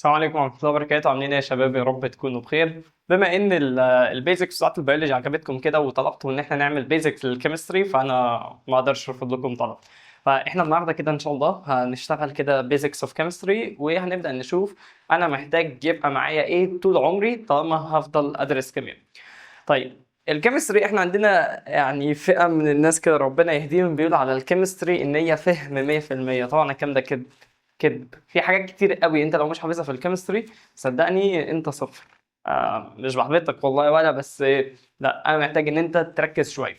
السلام عليكم ورحمة الله وبركاته، عاملين ايه يا شباب؟ يا رب تكونوا بخير. بما ان البيزكس بتاعت البيولوجي عجبتكم كده وطلبتوا ان احنا نعمل بيزكس للكيمستري، فانا ما اقدرش ارفض لكم طلب. فاحنا النهارده كده ان شاء الله هنشتغل كده بيزكس اوف كيمستري، وهنبدا نشوف انا محتاج يبقى معايا ايه طول عمري طالما هفضل ادرس كيمياء. طيب، الكيمستري احنا عندنا يعني فئة من الناس كده ربنا يهديهم بيقولوا على الكيمستري ان هي فهم 100%. طبعا الكلام ده كده كذب. في حاجات كتير قوي انت لو مش حافظها في الكيمستري صدقني انت صفر. مش بحبطك والله ولا بس لا، انا محتاج ان انت تركز شويه.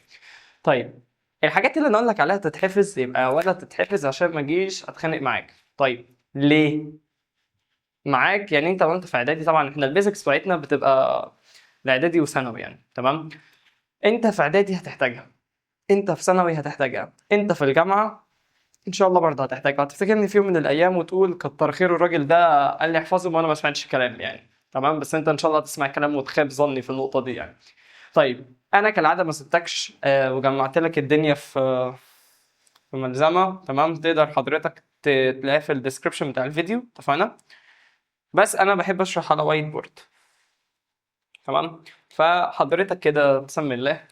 طيب، الحاجات اللي انا اقول لك عليها تتحفظ يبقى ولا تتحفظ عشان ما اجيش اتخانق معاك. طيب، ليه معاك؟ يعني انت وانت في اعدادي، طبعا احنا البيزكس بتاعتنا بتبقى الاعدادي وثانوي يعني، تمام. انت في اعدادي هتحتاجها، انت في ثانوي هتحتاجها، انت في الجامعه ان شاء الله برضه هتحتاجها. هتفتكرني في يوم من الايام وتقول كتر خير الراجل ده قال لي احفظه وانا ما سمعتش كلام يعني، تمام. بس انت ان شاء الله هتسمع كلام وتخيب ظني في النقطه دي يعني. طيب، انا كالعاده ما سبتكش وجمعت لك الدنيا في ملزمه، تمام. تقدر حضرتك تلاقيها في الديسكربشن بتاع الفيديو، اتفقنا. بس انا بحب اشرح على وايت بورد، تمام. فحضرتك كده بسم الله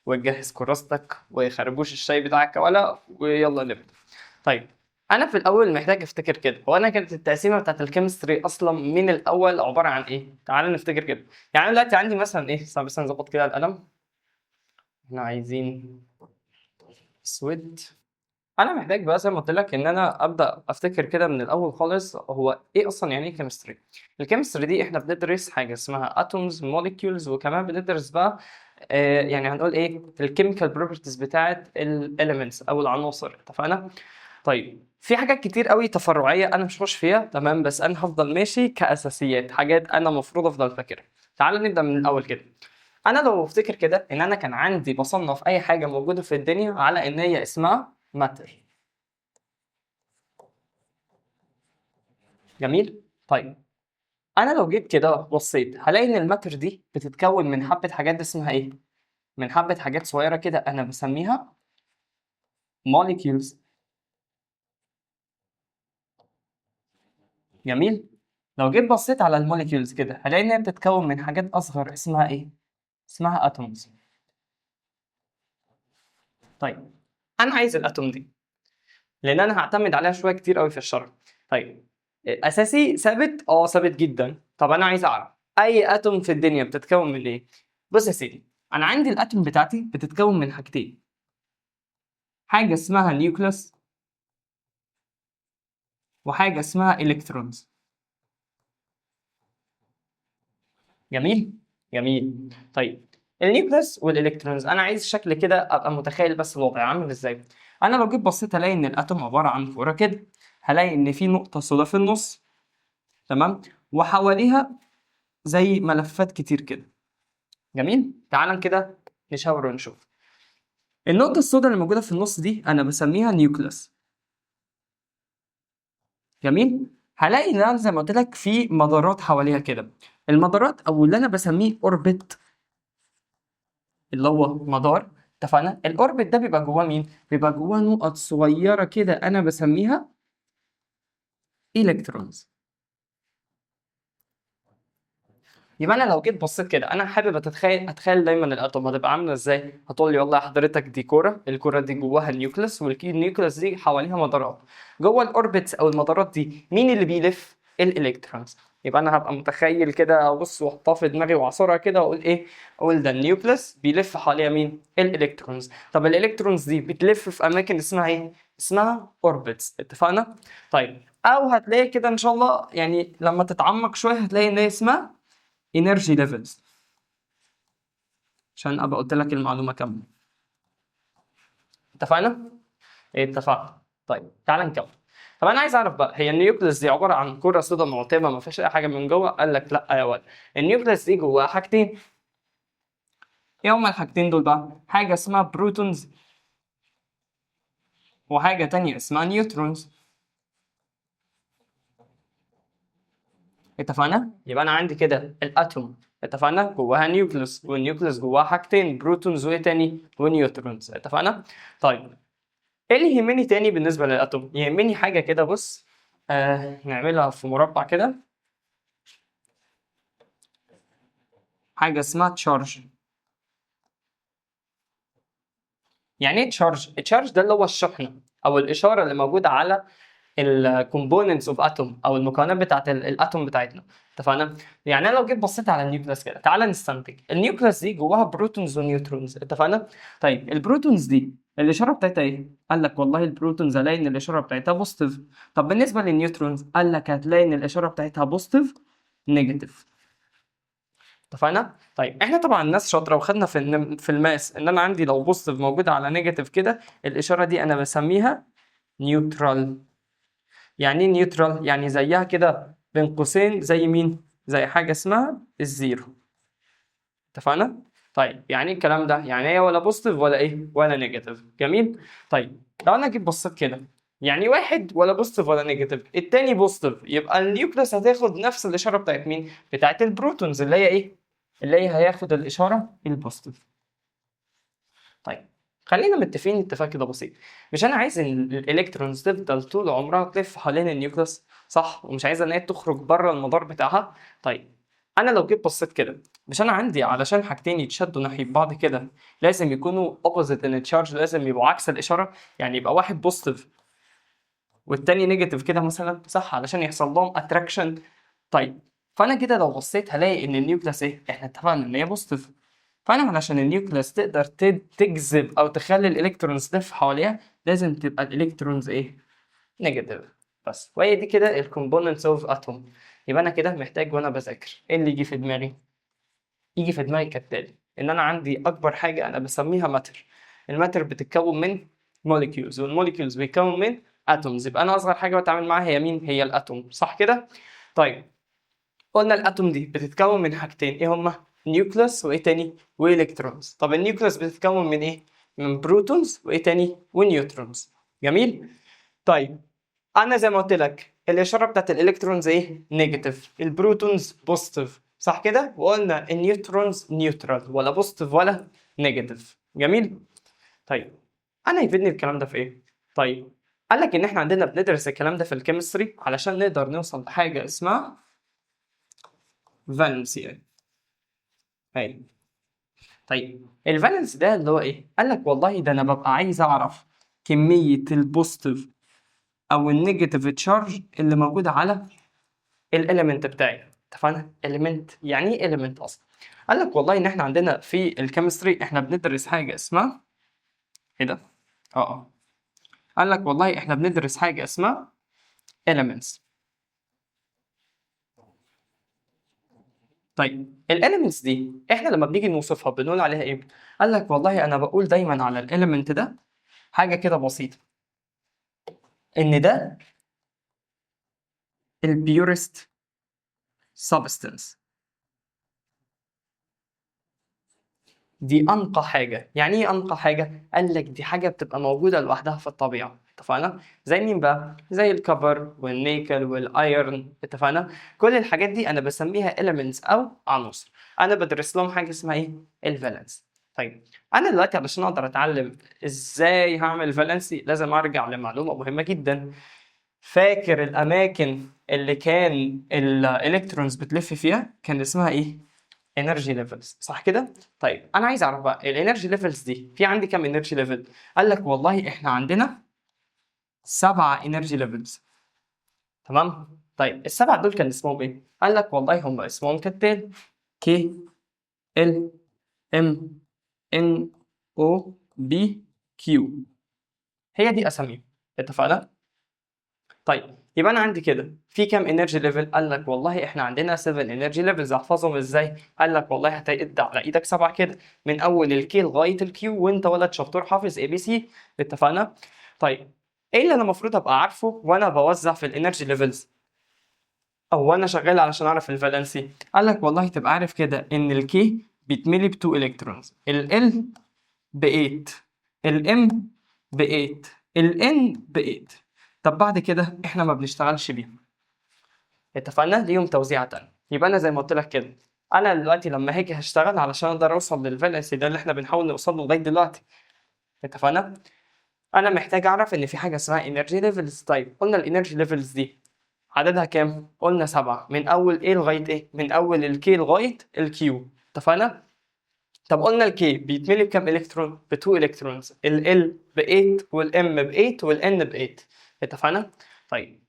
وتجهز كراستك وخربوش الشاي بتاعك ولا، ويلا نبدا. طيب، انا في الاول محتاج افتكر كده، هو انا كانت التقسيمه بتاعت الكيمستري اصلا من الاول عباره عن ايه؟ تعال نفتكر كده. يعني انا دلوقتي عندي مثلا ايه، بس نظبط كده القلم. احنا عايزين اسود. انا محتاج بقى زي ما قلت لك ان انا ابدا افتكر كده من الاول خالص هو ايه اصلا يعني ايه كيمستري. الكيمستري دي احنا بندرس حاجه اسمها اتومز موليكيولز، وكمان بندرس بقى يعني هنقول ايه الكيميكال بروبرتيز بتاعت الاليمنتس او العناصر، اتفقنا. طيب، في حاجات كتير قوي تفرعيه انا مش هخش فيها، تمام، بس انا هفضل ماشي كاساسيات، حاجات انا المفروض افضل فاكرها. تعال نبدا من الاول كده. انا لو افتكر كده ان انا كان عندي بصنف اي حاجه موجوده في الدنيا على ان هي اسمها ماتر. جميل. طيب، انا لو جيت كده بصيت هلاقي ان الماتر دي بتتكون من حبه حاجات اسمها ايه؟ من حبه حاجات صغيره كده انا بسميها molecules. جميل. لو جيت بصيت على الموليكيولز كده هلاقي ان هي بتتكون من حاجات اصغر اسمها ايه؟ اسمها اتومز. طيب، انا عايز الاتوم دي لان انا هعتمد عليها شويه كتير قوي في الشرح. طيب، اساسي ثابت، ثابت جدا. طب انا عايز اعرف اي اتوم في الدنيا بتتكون من ايه. بص يا سيدي، انا عندي الاتوم بتاعتي بتتكون من حاجتين، حاجه اسمها نيوكليوس وحاجه اسمها الكترونز. جميل. جميل. طيب، النيوكليوس والالكترونز انا عايز شكل كده ابقى متخيل بس الوضع عامل ازاي. انا لو جيت بصيت الاقي ان الاتوم عباره عن كوره كده، هلاقي ان في نقطه سوداء في النص، تمام، وحواليها زي ملفات كتير كده. جميل. تعال كده نشاور ونشوف. النقطه السوداء اللي موجوده في النص دي انا بسميها نيوكليوس. جميل. هلاقي ان انا زي ما قلت لك في مدارات حواليها كده. المدارات او اللي انا بسميه اوربت، اللي هو مدار، اتفقنا. الاوربت ده بيبقى جواه مين؟ بيبقى جواه نقط صغيره كده انا بسميها الكترونز. يبقى انا لو جيت بصيت كده انا حابب اتخيل دايما الاتوم هتبقى عامله ازاي. هتقول لي والله حضرتك دي كوره، الكوره دي جواها النيوكليوس، والنيوكليوس دي حواليها مدارات. جوه الاوربتس او المدارات دي مين اللي بيلف؟ الالكترونز. يبقى انا هبقى متخيل كده، ابص واحطها في دماغي واعصرها كده واقول ايه؟ اقول ده النيوكليوس بيلف حواليها مين؟ الالكترونز. طب الالكترونز دي بتلف في اماكن اسمها ايه؟ اسمها اوربتس، اتفقنا. طيب، او هتلاقي كده ان شاء الله يعني لما تتعمق شويه هتلاقي ان هي اسمها انرجي ليفلز، عشان ابقى قلت لك المعلومه كامله. اتفقنا؟ اتفقنا. طيب، تعال نكمل. طب انا عايز اعرف بقى، هي النيوكليس دي عباره عن كره سوداء معتمه ما فيهاش اي حاجه من جوه؟ قال لك لا يا ولد، النيوكليس دي جواها حاجتين. ايه هما الحاجتين دول بقى؟ حاجه اسمها بروتونز وحاجه تانية اسمها نيوترونز. اتفقنا؟ يبقى انا عندي كده الاتوم، اتفقنا، جواها نيوكليس، والنيوكليس جواها حاجتين، بروتونز وايه تاني؟ ونيوترونز، اتفقنا؟ طيب، ايه اللي يهمني تاني بالنسبه للاتوم؟ يهمني حاجه كده، بص، نعملها في مربع كده. حاجه اسمها تشارج. يعني ايه تشارج؟ التشارج ده اللي هو الشحنه او الاشاره اللي موجوده على الكومبوننتس اوف اتوم او المكونات بتاعت الاتوم بتاعتنا. اتفقنا؟ يعني انا لو جيت بصيت على النيوكليس كده، تعالى نستنتج النيوكليس دي جواها بروتونز ونيوترونز. اتفقنا؟ طيب البروتونز دي الاشاره بتاعتها ايه؟ قال لك والله البروتونز هلاقي ان الاشاره بتاعتها بوزيتيف. طب بالنسبه للنيوترونز قال لك هتلاقي ان الاشاره بتاعتها بوزيتيف نيجاتيف. اتفقنا؟ طيب احنا طبعا ناس شاطره وخدنا في الماس ان انا عندي لو بوزيتيف موجوده على نيجاتيف كده، الاشاره دي انا بسميها نيوترال. يعني ايه نيوترال؟ يعني زيها كده بين قوسين زي مين؟ زي حاجة اسمها الزيرو. اتفقنا؟ طيب يعني ايه الكلام ده؟ يعني هي ولا بوزيتيف ولا ايه؟ ولا نيجاتيف. جميل؟ طيب لو انا جيت بصيت كده، يعني واحد ولا بوزيتيف ولا نيجاتيف، التاني بوزيتيف، يبقى النيوكليس هتاخد نفس الاشارة بتاعت مين؟ بتاعت البروتونز اللي هي ايه؟ اللي هي هياخد الاشارة البوزيتيف. طيب خلينا متفقين اتفاق كده بسيط. مش انا عايز ان الالكترونز تفضل طول عمرها تلف حوالين النيوكليس، صح؟ ومش عايزه ان هي تخرج بره المدار بتاعها. طيب انا لو جيت بصيت كده، مش انا عندي علشان حاجتين يتشدوا ناحيه بعض كده لازم يكونوا opposite in charge، لازم يبقوا عكس الاشاره، يعني يبقى واحد بوزيتيف والتاني نيجاتيف كده مثلا، صح؟ علشان يحصل لهم اتراكشن. طيب فانا كده لو بصيت هلاقي ان النيوكليس ايه؟ احنا اتفقنا ان هي بوزيتيف، فانا علشان النيوكليس تقدر تجذب او تخلي الالكترونز تلف حواليها لازم تبقى الالكترونز ايه؟ نيجاتيف. بس وهي دي كده الكومبوننتس اوف اتوم. يبقى انا كده محتاج وانا بذاكر ايه اللي يجي في دماغي؟ يجي في دماغي كالتالي، ان انا عندي اكبر حاجه انا بسميها ماتر. الماتر بتتكون من موليكيولز، والموليكيولز بيتكون من اتومز، يبقى انا اصغر حاجه بتعامل معاها هي مين؟ هي الاتوم، صح كده؟ طيب قلنا الاتوم دي بتتكون من حاجتين، ايه هما؟ نيوكليوس وايه تاني؟ والكترونز. طب النيوكليوس بتتكون من ايه؟ من بروتونز وايه تاني؟ ونيوترونز. جميل؟ طيب انا زي ما قلت لك الاشاره بتاعت الالكترونز ايه؟ نيجاتيف، البروتونز بوزيتيف، صح كده؟ وقلنا النيوترونز نيوترال، ولا بوزيتيف ولا نيجاتيف. جميل؟ طيب انا يفيدني الكلام ده في ايه؟ طيب قال لك ان احنا عندنا بندرس الكلام ده في الكيمستري علشان نقدر نوصل لحاجه اسمها فالنسي. ايوه. طيب الفالنس ده اللي هو ايه؟ قال لك والله ده انا ببقى عايز اعرف كميه البوزيتيف او النيجاتيف تشارج اللي موجوده على الاليمنت بتاعي. اتفقنا؟ اليمنت يعني ايه اليمنت اصلا؟ قال لك والله ان احنا عندنا في الكيمستري احنا بندرس حاجه اسمها ايه ده؟ اه قال لك والله احنا بندرس حاجه اسمها elements. طيب الاليمنتس دي احنا لما بنيجي نوصفها بنقول عليها ايه؟ قال لك والله انا بقول دايما على الاليمنت ده حاجه كده بسيطه، ان ده البيورست substance. دي انقى حاجه. يعني ايه انقى حاجه؟ قال لك دي حاجه بتبقى موجوده لوحدها في الطبيعه. اتفقنا؟ زي مين بقى؟ زي الكبر والنيكل والايرن. اتفقنا؟ كل الحاجات دي انا بسميها elements او عناصر، انا بدرس لهم حاجه اسمها ايه؟ الفالنس. طيب انا دلوقتي علشان اقدر اتعلم ازاي هعمل فالنسي لازم ارجع لمعلومه مهمه جدا. فاكر الاماكن اللي كان الالكترونز بتلف فيها كان اسمها ايه؟ انرجي ليفلز، صح كده؟ طيب انا عايز اعرف بقى الانرجي ليفلز دي في عندي كام انرجي ليفل؟ قال لك والله احنا عندنا 7 انرجي ليفلز. تمام؟ طيب السبعه دول كان اسمهم ايه؟ قال لك والله هم اسمهم كالتالي: كي، ال، ام، ان، او، بي، كيو. هي دي اساميهم. اتفقنا؟ طيب يبقى انا عندي كده في كام انرجي ليفل؟ قال لك والله احنا عندنا 7 انرجي ليفلز. احفظهم ازاي؟ قال لك والله هتعد على ايدك 7 كده من اول الكي لغايه الكيو، وانت ولد شطور حافظ اي بي سي. اتفقنا؟ طيب ايه اللي انا المفروض ابقى عارفه وانا بوزع في الانرجي ليفلز او وانا شغال علشان اعرف الفالنسي؟ قال لك والله تبقى عارف كده ان الكي بيتملي ب 2 الكترونز، ال ب 8، الام ب 8، الان ب 8. طب بعد كده احنا ما بنشتغلش بيهم. اتفقنا؟ ليهم توزيعة تانية. يبقى انا زي ما قلت لك كده، انا دلوقتي لما هاجي هشتغل علشان اقدر اوصل للفالنسي ده اللي احنا بنحاول نوصل له لغايه دلوقتي. اتفقنا؟ انا محتاج اعرف ان في حاجه اسمها انرجي ليفلز. طيب قلنا الانرجي ليفلز دي عددها كام؟ قلنا 7، من اول ايه لغايه ايه؟ من اول الكي لغايه الكيو. اتفقنا؟ طب قلنا الكي بيتملي بكام الكترون؟ ب 2 الكترونز، ال ب 8 والام ب 8 والان ب 8. اتفقنا؟ طيب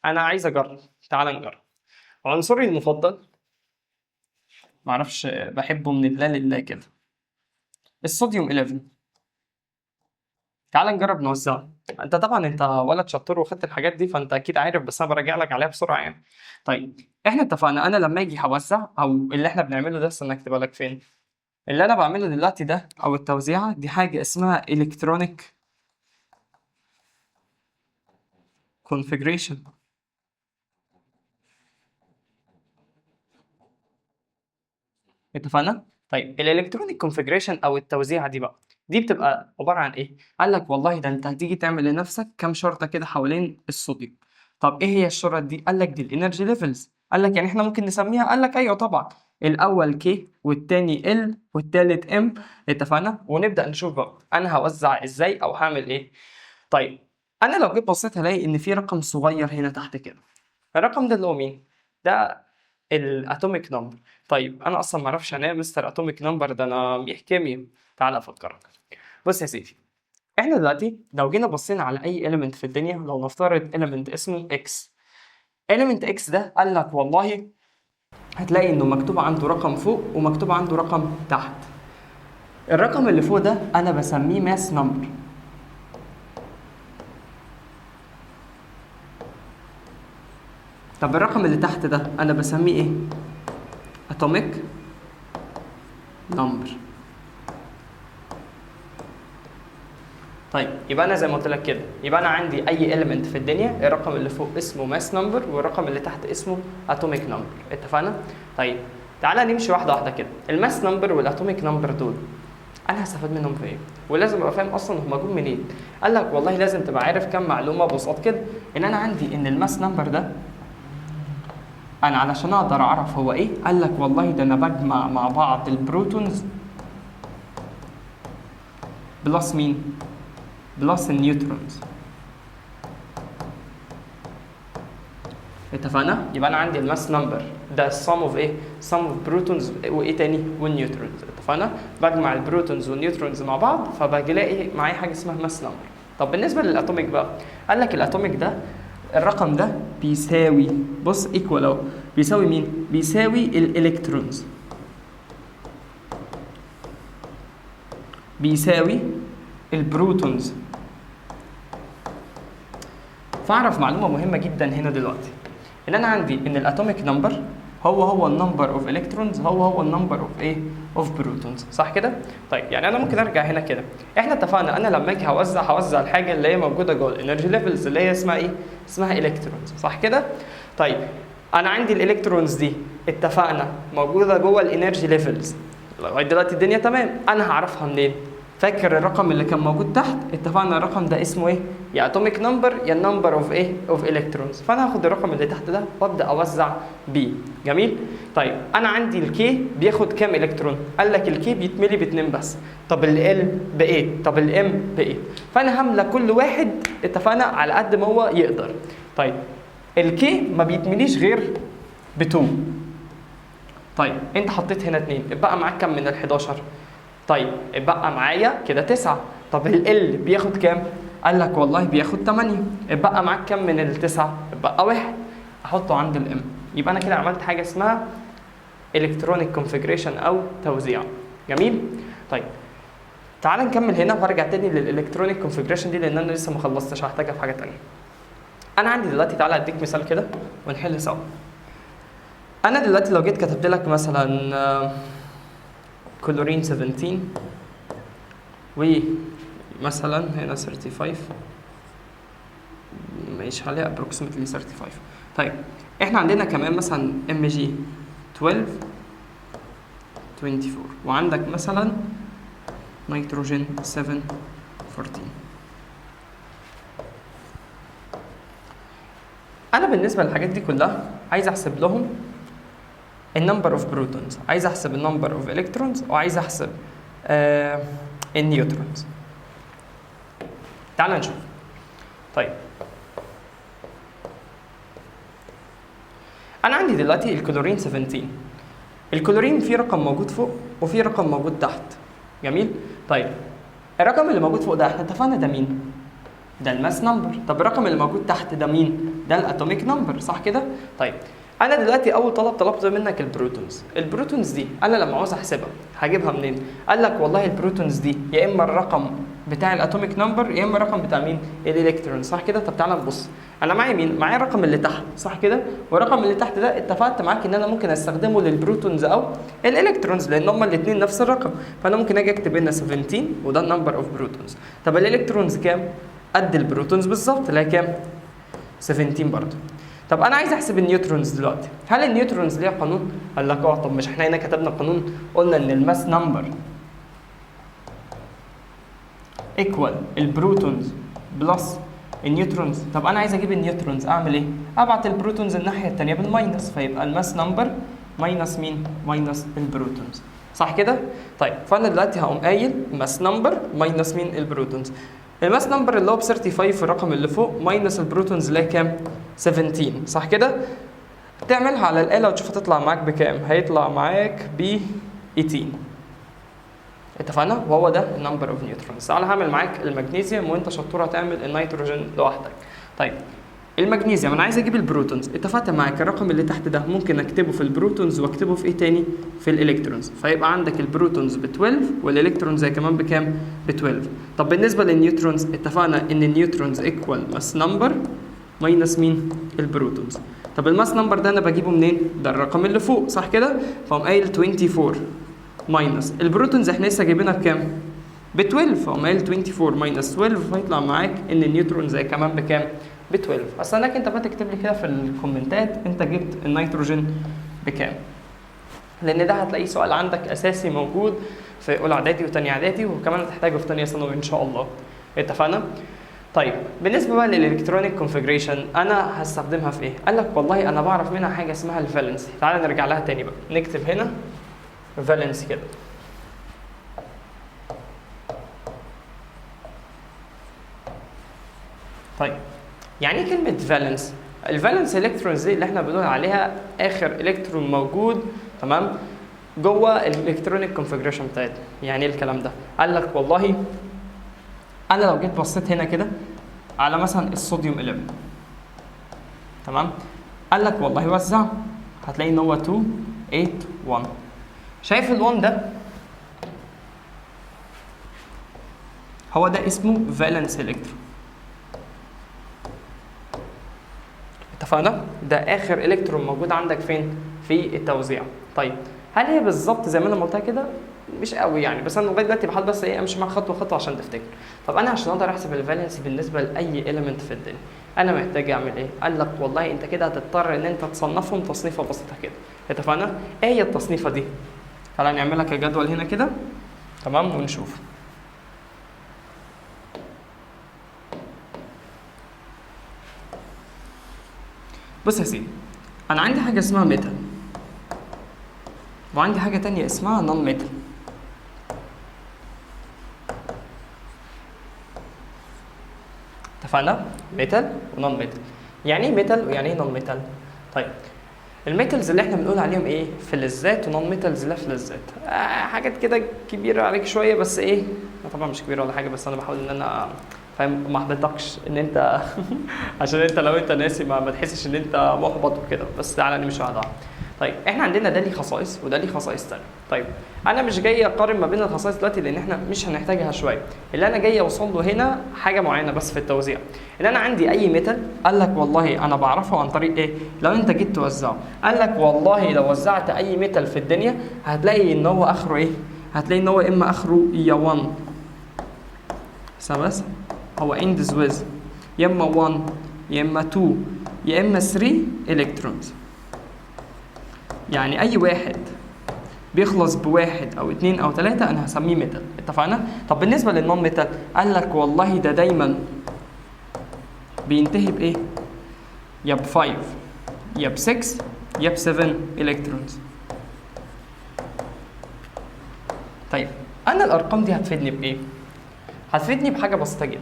انا عايز اجرب، تعال نجرب. عنصري المفضل معرفش بحبه من الله لله كده، الصوديوم 11. تعال نجرب نوزعه. انت طبعا انت ولد شطور وخدت الحاجات دي فانت اكيد عارف، بس انا براجع لك عليها بسرعه يعني. طيب احنا اتفقنا انا لما اجي هوزع، او اللي احنا بنعمله ده، استنى اكتبها لك فين. اللي انا بعمله دلوقتي ده او التوزيعه دي حاجه اسمها الكترونيك كونفيجريشن. اتفقنا؟ طيب الالكترونيك كونفيجريشن او التوزيعه دي بقى، دي بتبقى عباره عن ايه؟ قال لك والله ده انت هتيجي تعمل لنفسك كام شرطه كده حوالين الصوديوم. طب ايه هي الشرط دي؟ قال لك دي الانرجي ليفلز. قال لك يعني احنا ممكن نسميها؟ قال لك ايوه طبعا، الاول كي والتاني ال والتالت ام. اتفقنا؟ ونبدا نشوف بقى انا هوزع ازاي او هعمل ايه. طيب انا لو جيت بصيت هلاقي ان في رقم صغير هنا تحت كده. الرقم ده اللي هو مين؟ ده الاتوميك نمبر. طيب انا اصلا ما اعرفش يعني ايه مستر اتوميك نمبر، ده انا ميح كيمياء. تعال افكرك. بص يا سيدي، احنا دلوقتي لو جينا بصينا على اي element في الدنيا، لو نفترض element اسمه x. element x ده قال لك والله هتلاقي انه مكتوب عنده رقم فوق ومكتوب عنده رقم تحت. الرقم اللي فوق ده انا بسميه ماس نمبر. طب الرقم اللي تحت ده انا بسميه ايه؟ atomic number. طيب يبقى انا زي ما قلت لك كده، يبقى انا عندي اي element في الدنيا الرقم اللي فوق اسمه ماس نمبر والرقم اللي تحت اسمه اتوميك نمبر. اتفقنا؟ طيب تعالى نمشي واحده واحده كده. الماس نمبر والاتوميك نمبر دول انا هستفاد منهم في ايه؟ ولازم ابقى فاهم اصلا هم جم منين. قال لك والله لازم تبقى عارف كام معلومه بسيط كده، ان انا عندي ان الماس نمبر ده انا علشان اقدر اعرف هو ايه، قال لك والله ده انا بجمع مع بعض البروتونز بلس مين؟ بلس النيوترونز. اتفقنا؟ يبقى انا عندي الماس نمبر ده السم اوف ايه؟ سم اوف بروتونز وايه تاني؟ والنيوترونز. اتفقنا؟ بجمع البروتونز والنيوترونز مع بعض فبلاقي معايا حاجه اسمها ماس نمبر. طب بالنسبه للاتوميك بقى، قال لك الاتوميك ده الرقم ده بيساوي، بص ايكوال اهو، بيساوي مين؟ بيساوي الالكترونز، بيساوي البروتونز. فاعرف معلومه مهمه جدا هنا دلوقتي، ان انا عندي ان الاتوميك نمبر هو النمبر اوف الكترونز، هو النمبر اوف ايه؟ اوف بروتونز. صح كده؟ طيب يعني انا ممكن ارجع هنا كده. احنا اتفقنا انا لما اجي هوزع الحاجه اللي هي موجوده جوه الانرجي ليفلز اللي هي اسمها ايه؟ اسمها الكترونز. صح كده؟ طيب انا عندي الالكترونز دي اتفقنا موجوده جوه الانرجي ليفلز لغايه دلوقتي الدنيا تمام. انا هعرفها منين؟ فاكر الرقم اللي كان موجود تحت؟ اتفقنا الرقم ده اسمه ايه؟ يا اتوميك نمبر يا النمبر اوف ايه؟ اوف الكترونز. فانا هاخد الرقم اللي تحت ده وابدا اوزع بيه. جميل؟ طيب انا عندي الكي بياخد كام الكترون؟ قال لك الكي بيتملي ب2 بس. طب ال ب 8، طب الام ب 8. فانا هملى كل واحد اتفقنا على قد ما هو يقدر. طيب الكي ما بيتمليش غير ب2. طيب انت حطيت هنا 2، اتبقى معاك كام من ال11؟ طيب اتبقى معايا كده 9. طب ال بياخد كام؟ قال لك والله بياخد 8. اتبقى معاك كام من ال9؟ اتبقى 1. احطه عند الام. يبقى انا كده عملت حاجه اسمها الكترونيك كونفيجريشن او توزيع. جميل؟ طيب تعال نكمل هنا وهرجع تاني للالكترونيك كونفيجريشن دي لان انا لسه ما خلصتش، هحتاجها في حاجه ثانيه. انا عندي دلوقتي، تعالى اديك مثال كده ونحل سوا. انا دلوقتي لو جيت كتبت لك مثلا كلورين 17 ومثلا هنا 35، ماشي عليها approximately 35. طيب احنا عندنا كمان مثلا Mg 12 24 وعندك مثلا نيتروجين 7 14. انا بالنسبه للحاجات دي كلها عايز احسب لهم النمبر اوف بروتونز، عايز احسب النمبر اوف الكترونز، وعايز احسب النيوترونز. تعال نشوف. طيب انا عندي دلوقتي الكلورين 17 الكلورين فيه رقم موجود فوق وفيه رقم موجود تحت. جميل؟ طيب الرقم اللي موجود فوق ده احنا اتفقنا ده مين؟ ده الماس نمبر. طب الرقم اللي موجود تحت ده مين؟ ده الاتوميك نمبر، صح كده؟ طيب انا دلوقتي اول طلب طلبت منك البروتونز. البروتونز دي انا لما عاوز احسبها هجيبها منين؟ قال لك والله البروتونز دي يا اما الرقم بتاع الاتوميك نمبر يا اما الرقم بتاع مين؟ الالكترون، صح كده؟ طب تعالى نبص. انا معايا مين؟ معايا الرقم اللي تحت، صح كده؟ والرقم اللي تحت ده اتفقت معاك ان انا ممكن استخدمه للبروتونز او الالكترونز لان هما الاثنين نفس الرقم، فانا ممكن اجي اكتب هنا 17 وده النمبر اوف بروتونز. طب الالكترونز كام؟ قد البروتونز بالظبط اللي هي كام؟ 17 برضه. طب انا عايز احسب النيوترونز دلوقتي، هل النيوترونز ليها قانون؟ قال لك اه. طب مش احنا هنا كتبنا قانون قلنا ان الماس نمبر ايكوال البروتونز بلس النيوترونز. طب انا عايز اجيب النيوترونز اعمل ايه؟ ابعت البروتونز الناحيه الثانيه بالماينس، فيبقى الماس نمبر ماينس مين؟ ماينس البروتونز، صح كده؟ طيب فانا دلوقتي هقوم قايل ماس نمبر ماينس مين؟ البروتونز. الماس نمبر اللي هو ب 35 في الرقم اللي فوق ماينس البروتونز اللي هي كام؟ 17، صح كده؟ تعملها على الآلة وتشوف هتطلع معاك بكام؟ هيطلع معاك ب 18. اتفقنا؟ وهو ده النمبر اوف نيوترونز. تعالى هعمل معاك المغنيسيوم وانت شطور هتعمل النيتروجين لوحدك. طيب المغنيسيوم انا عايز اجيب البروتونز، اتفقت معاك الرقم اللي تحت ده ممكن اكتبه في البروتونز واكتبه في ايه تاني؟ في الالكترونز، فيبقى عندك البروتونز ب 12 والالكترونز هي كمان بكام؟ ب 12. طب بالنسبه للنيوترونز اتفقنا ان النيوترونز ايكوال ماس نمبر ماينس مين؟ البروتونز. طب الماس نمبر ده انا بجيبه منين؟ ده الرقم اللي فوق، صح كده؟ فاقوم قايل 24 ماينس البروتونز احنا لسه جايبينها بكام؟ ب 12، فاقوم قايل 24 ماينس 12 فيطلع معاك ان النيوترونز هي كمان بكام؟ ب 12. استناك انت بقى تكتب لي كده في الكومنتات انت جبت النيتروجين بكام؟ لان ده هتلاقيه سؤال عندك اساسي موجود في اولى اعدادي وثانيه اعدادي وكمان هتحتاجه في ثانيه ثانوي ان شاء الله. اتفقنا؟ طيب بالنسبه بقى للالكترونيك كونفيجريشن انا هستخدمها في ايه؟ قال لك والله انا بعرف منها حاجه اسمها الفالنسي. تعال نرجع لها تاني بقى، نكتب هنا فالنسي كده. طيب يعني ايه كلمه فالنس؟ الفالنس الكترونز دي اللي احنا بنقول عليها اخر الكترون موجود تمام جوه الالكترونيك كونفيجريشن بتاعتنا. يعني ايه الكلام ده؟ قال لك والله انا لو جيت بصيت هنا كده على مثلا الصوديوم 11 تمام، قال لك والله وزع هتلاقي ان هو 2 8 1. شايف ال1 ده؟ هو ده اسمه فالنس الكترون. اتفقنا؟ ده اخر الكترون موجود عندك فين؟ في التوزيع. طيب هل هي بالظبط زي ما انا قلتها كده؟ مش قوي يعني، بس انا لغايه دلوقتي بحاول بس ايه امشي معاك خطوه خطوه عشان تفتكر. طب انا عشان اقدر احسب الفالنسي بالنسبه لاي اليمنت في الدنيا انا محتاج اعمل ايه؟ قال لك والله انت كده هتضطر ان انت تصنفهم تصنيفه بسيطه كده. اتفقنا؟ ايه هي التصنيفه دي؟ تعالى نعملها كجدول هنا كده تمام ونشوف. بص يا سيدي، انا عندي حاجه اسمها ميتال وعندي حاجه تانية اسمها نون ميتال. اتفقنا؟ ميتال ونون ميتال. يعني ايه ميتال ويعني ايه نون ميتال؟ طيب الميتالز اللي احنا بنقول عليهم ايه؟ فلزات، ونون ميتالز لا فلزات. حاجات كده كبيره عليك شويه بس ايه؟ طبعا مش كبيره ولا حاجه، بس انا بحاول ان انا فاهم ما احبطكش ان انت عشان انت لو انت ناسي ما تحسش ان انت محبط وكده، بس تعالى نمشي واحده واحده. طيب احنا عندنا ده ليه خصائص وده ليه خصائص ثانيه. طيب انا مش جاي اقارن ما بين الخصائص دلوقتي لان احنا مش هنحتاجها شويه. اللي انا جاي اوصل له هنا حاجه معينه بس في التوزيع. ان انا عندي اي ميتال قال لك والله انا بعرفه عن طريق ايه؟ لو انت جيت توزعه قال لك والله لو وزعت اي ميتال في الدنيا هتلاقي ان هو اخره ايه؟ هتلاقي ان هو اما اخره يا 1 بس هو ends with يا اما 1 يا اما 2 يا اما 3 الكترونز. يعني اي واحد بيخلص بواحد او اتنين او تلاته انا هسميه ميتال. اتفقنا؟ طب بالنسبه للنون ميتال قال لك والله ده دايما بينتهي بايه؟ يا ب 5 يا ب 6 يا ب 7 الكترونز. طيب انا الارقام دي هتفيدني بايه؟ هتفيدني بحاجه بسيطه جدا.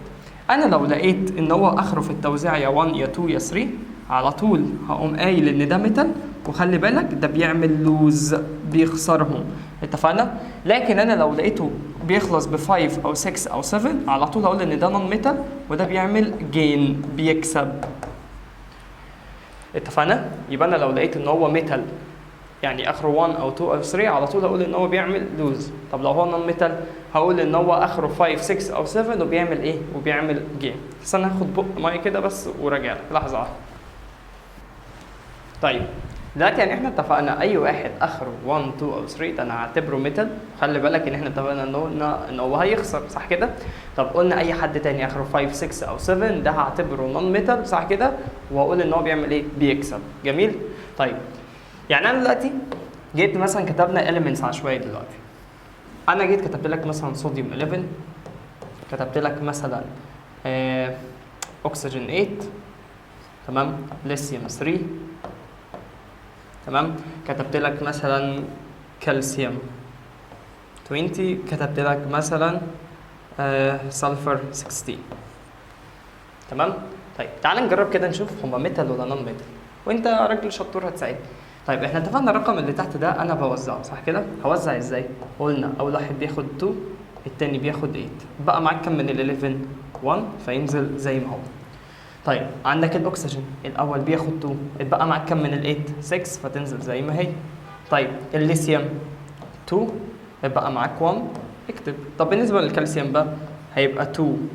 انا لو لقيت ان هو اخره في التوزيع يا 1 يا 2 يا 3 على طول هقوم قايل ان ده ميتال وخلي بالك ده بيعمل لوز، بيخسرهم، اتفقنا؟ لكن انا لو لقيته بيخلص ب 5 او 6 او 7 على طول هقول ان ده نون ميتال وده بيعمل جين، بيكسب، اتفقنا؟ يبقى انا لو لقيت ان هو ميتال يعني اخره 1 او 2 او 3 على طول هقول ان هو بيعمل لوز. طب لو هو نون ميتال هقول ان هو اخره 5 6 او 7 وبيعمل ايه؟ وبيعمل جيم. بس انا هاخد بق ميه كده بس وراجع لحظه واحده. طيب دلوقتي يعني احنا اتفقنا اي واحد اخره 1 2 او 3 ده انا هعتبره ميتال. خلي بالك ان احنا اتفقنا ان هو هيخسر، صح كده؟ طب قلنا اي حد تاني اخره 5 6 او 7 ده هعتبره نون ميتال، صح كده؟ واقول ان هو بيعمل ايه؟ بيكسب. جميل؟ طيب يعني انا دلوقتي جيت مثلا كتبنا elements عشوائي دلوقتي. انا جيت كتبت لك مثلا صوديوم 11، كتبت لك مثلا اكسجين 8، تمام؟ ليثيوم 3، تمام؟ كتبت لك مثلا كالسيوم 20، كتبت لك مثلا سلفر 16، تمام؟ طيب تعال نجرب كده نشوف هما ميتال ولا نون ميتال، وانت راجل شطور هتساعدني. طيب احنا اتفقنا الرقم اللي تحت ده انا بوزعه، صح كده؟ هوزع ازاي؟ قلنا اول واحد بياخد 2، التاني بياخد 8، بقى معاك كام من ال 11؟ 1، فينزل زي ما هو. طيب عندك الاكسجين الاول بياخد 2، اتبقى معاك كام من ال 8؟ 6، فتنزل زي ما هي. طيب الليثيوم 2، اتبقى معاك 1، اكتب. طب بالنسبه للكالسيوم بقى هيبقى 2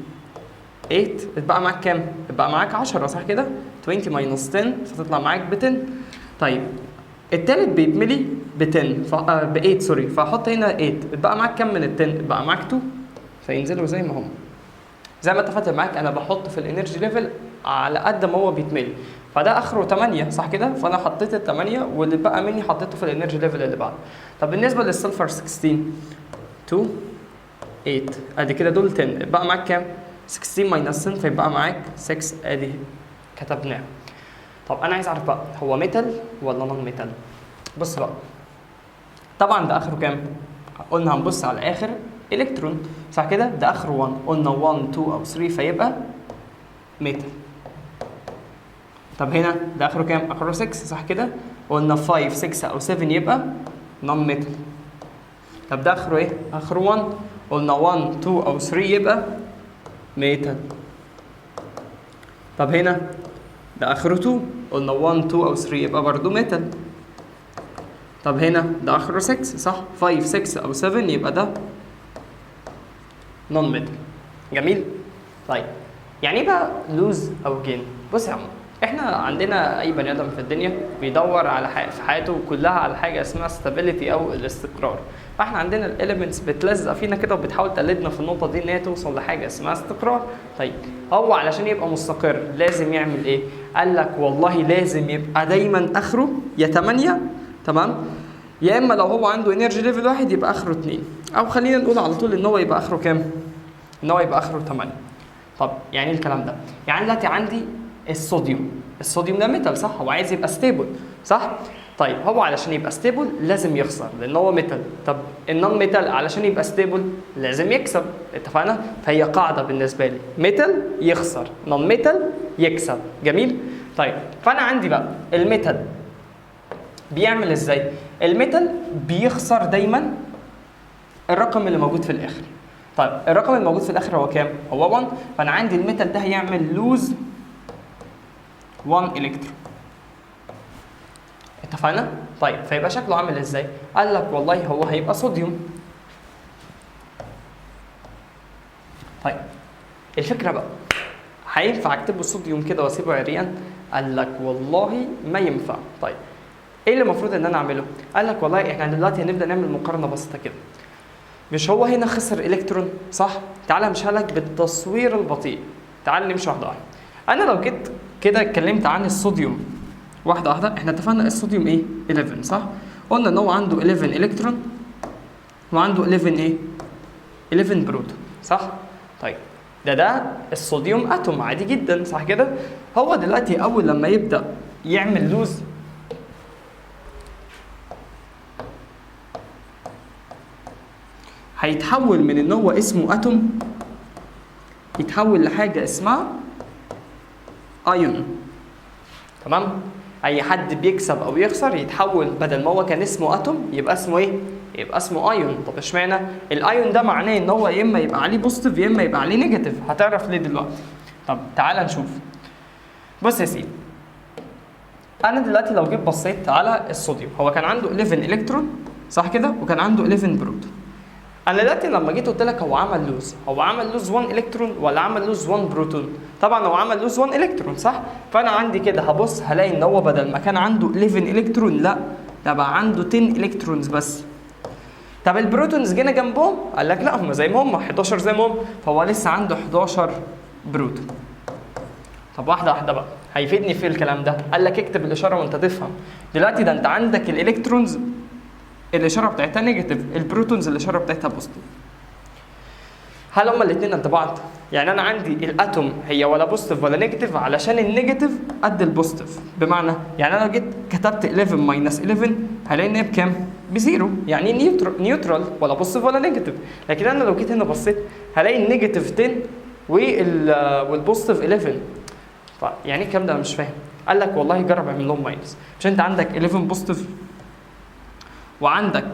8، اتبقى معاك كام؟ اتبقى معاك 10، صح كده؟ 20 ماينس 10 فتطلع معاك ب 10. طيب التالت بيتملي ب 10 ب 8 سوري، فهحط هنا 8، اتبقى معاك كام من ال 10؟ اتبقى معاك 2، فينزلوا زي ما هم. زي ما اتفقت معاك انا بحط في الانرجي ليفل على قد ما هو بيتملي، فده اخره 8، صح كده؟ فانا حطيت ال 8 واللي بقى مني حطيته في الانرجي ليفل اللي بعده. طب بالنسبه للسلفر 16 2 8، ادي كده دول 10، اتبقى معاك كام؟ 16 ماينس 10 فيبقى معاك 6، ادي كتبناه. طب انا عايز اعرف بقى هو ميتال ولا نون ميتال؟ بص بقى، طبعا ده اخره كام؟ قلنا هنبص على اخر الكترون، صح كده؟ ده اخره 1، قلنا 1 2 او 3 فيبقى ميتال. طب هنا ده اخره كام؟ اخره 6، صح كده؟ قلنا 5 6 او 7 يبقى نون ميتال. طب ده اخره ايه؟ اخره 1، قلنا 1 2 او 3 يبقى ميتال. طب هنا ده اخره 2، قلنا 1 2 او 3 يبقى برضه ميتال. طب هنا ده اخره 6، صح؟ 5 6 او 7 يبقى ده نون ميتال. جميل؟ طيب يعني ايه بقى لوز او جين؟ بص يا عم، احنا عندنا اي بني ادم في الدنيا بيدور على في حياته كلها على حاجه اسمها stability او الاستقرار. فاحنا عندنا الاليمنتس بتلزق فينا كده وبتحاول تقلدنا في النقطه دي ان هي توصل لحاجه اسمها استقرار. طيب هو علشان يبقى مستقر لازم يعمل ايه؟ قال لك والله لازم يبقى دايما اخره يا 8، تمام؟ يا اما لو هو عنده انرجي ليفل 1 يبقى اخره 2، او خلينا نقول على طول ان هو يبقى اخره كام؟ ان هو يبقى اخره 8. طب يعني ايه الكلام ده؟ يعني دلوقتي عندي الصوديوم ده ميتال، صح؟ هو عايز يبقى ستيبل، صح؟ طيب هو علشان يبقى ستيبل لازم يخسر لان هو ميتال. طب النون ميتال علشان يبقى ستيبل لازم يكسب، اتفقنا؟ فهي قاعده بالنسبه لي، ميتال يخسر، نون ميتال يكسب. جميل؟ طيب فانا عندي بقى الميتال بيعمل ازاي؟ الميتال بيخسر دايما الرقم اللي موجود في الاخر. طيب الرقم الموجود في الاخر هو كام؟ هو 1، فانا عندي الميتال ده هيعمل لوز 1 الكترون. اتفقنا؟ طيب فيبقى شكله عامل ازاي؟ قال لك والله هو هيبقى صوديوم. طيب الفكره بقى، هينفع اكتبه صوديوم كده واسيبه عريان؟ قال لك والله ما ينفع. طيب ايه اللي المفروض ان انا اعمله؟ قال لك والله احنا دلوقتي هنبدا نعمل مقارنه بسيطه كده. مش هو هنا خسر الكترون، صح؟ تعالى امشيها لك بالتصوير البطيء. تعالى نمشي واحده واحده. انا لو جيت كده اتكلمت عن الصوديوم واحده واحده، احنا اتفقنا الصوديوم ايه؟ 11، صح؟ قلنا ان هو عنده 11 الكترون وعنده 11 ايه؟ 11 بروتون، صح؟ طيب ده الصوديوم اتوم عادي جدا، صح كده؟ هو دلوقتي اول لما يبدا يعمل لوز هيتحول من ان هو اسمه اتوم يتحول لحاجه اسمها ايون، تمام؟ اي حد بيكسب او يخسر يتحول بدل ما هو كان اسمه اتوم يبقى اسمه ايه؟ يبقى اسمه ايون. طب اشمعنى؟ الايون ده معناه ان هو يا اما يبقى عليه بوزيتيف يا اما يبقى عليه نيجاتيف، هتعرف ليه دلوقتي. طب تعال نشوف. بص يا سيدي، انا دلوقتي لو جيت بصيت على الصوديوم، هو كان عنده 11 الكترون صح كده، وكان عنده 11 بروتون. انا دلوقتي لما جيت قلت لك هو عمل لوز، هو عمل لوز 1 الكترون ولا عمل لوز 1 بروتون؟ طبعا هو عمل لوز 1 الكترون صح؟ فانا عندي كده هبص هلاقي ان هو بدل ما كان عنده 11 الكترون لا ده بقى عنده 10 الكترونز بس. طب البروتونز جينا جنبهم قال لك لا هم زي ما هم 11 زي ما هم، فهو لسه عنده 11 بروتون. طب واحده واحده بقى، هيفيدني في الكلام ده. قال لك اكتب الاشاره وانت تفهم. دلوقتي ده انت عندك الالكترونز الاشاره بتاعتها نيجاتيف، البروتونز الاشاره بتاعتها بوزيتيف. هل هما الاثنين قد بعض؟ يعني انا عندي الاتوم هي ولا بوزيتيف ولا نيجاتيف، علشان النيجاتيف قد البوزيتيف. بمعنى يعني انا لو جيت كتبت 11 ماينس 11 هلاقي ان هي بكام؟ بزيرو، يعني نيوترال ولا بوزيتيف ولا نيجاتيف. لكن انا لو جيت هنا بصيت هلاقي النيجاتيف 10 والبوزيتيف 11. يعني الكلام ده انا مش فاهم. قال لك والله جرب اعمل لهم ماينس، مش انت عندك 11 بوزيتيف وعندك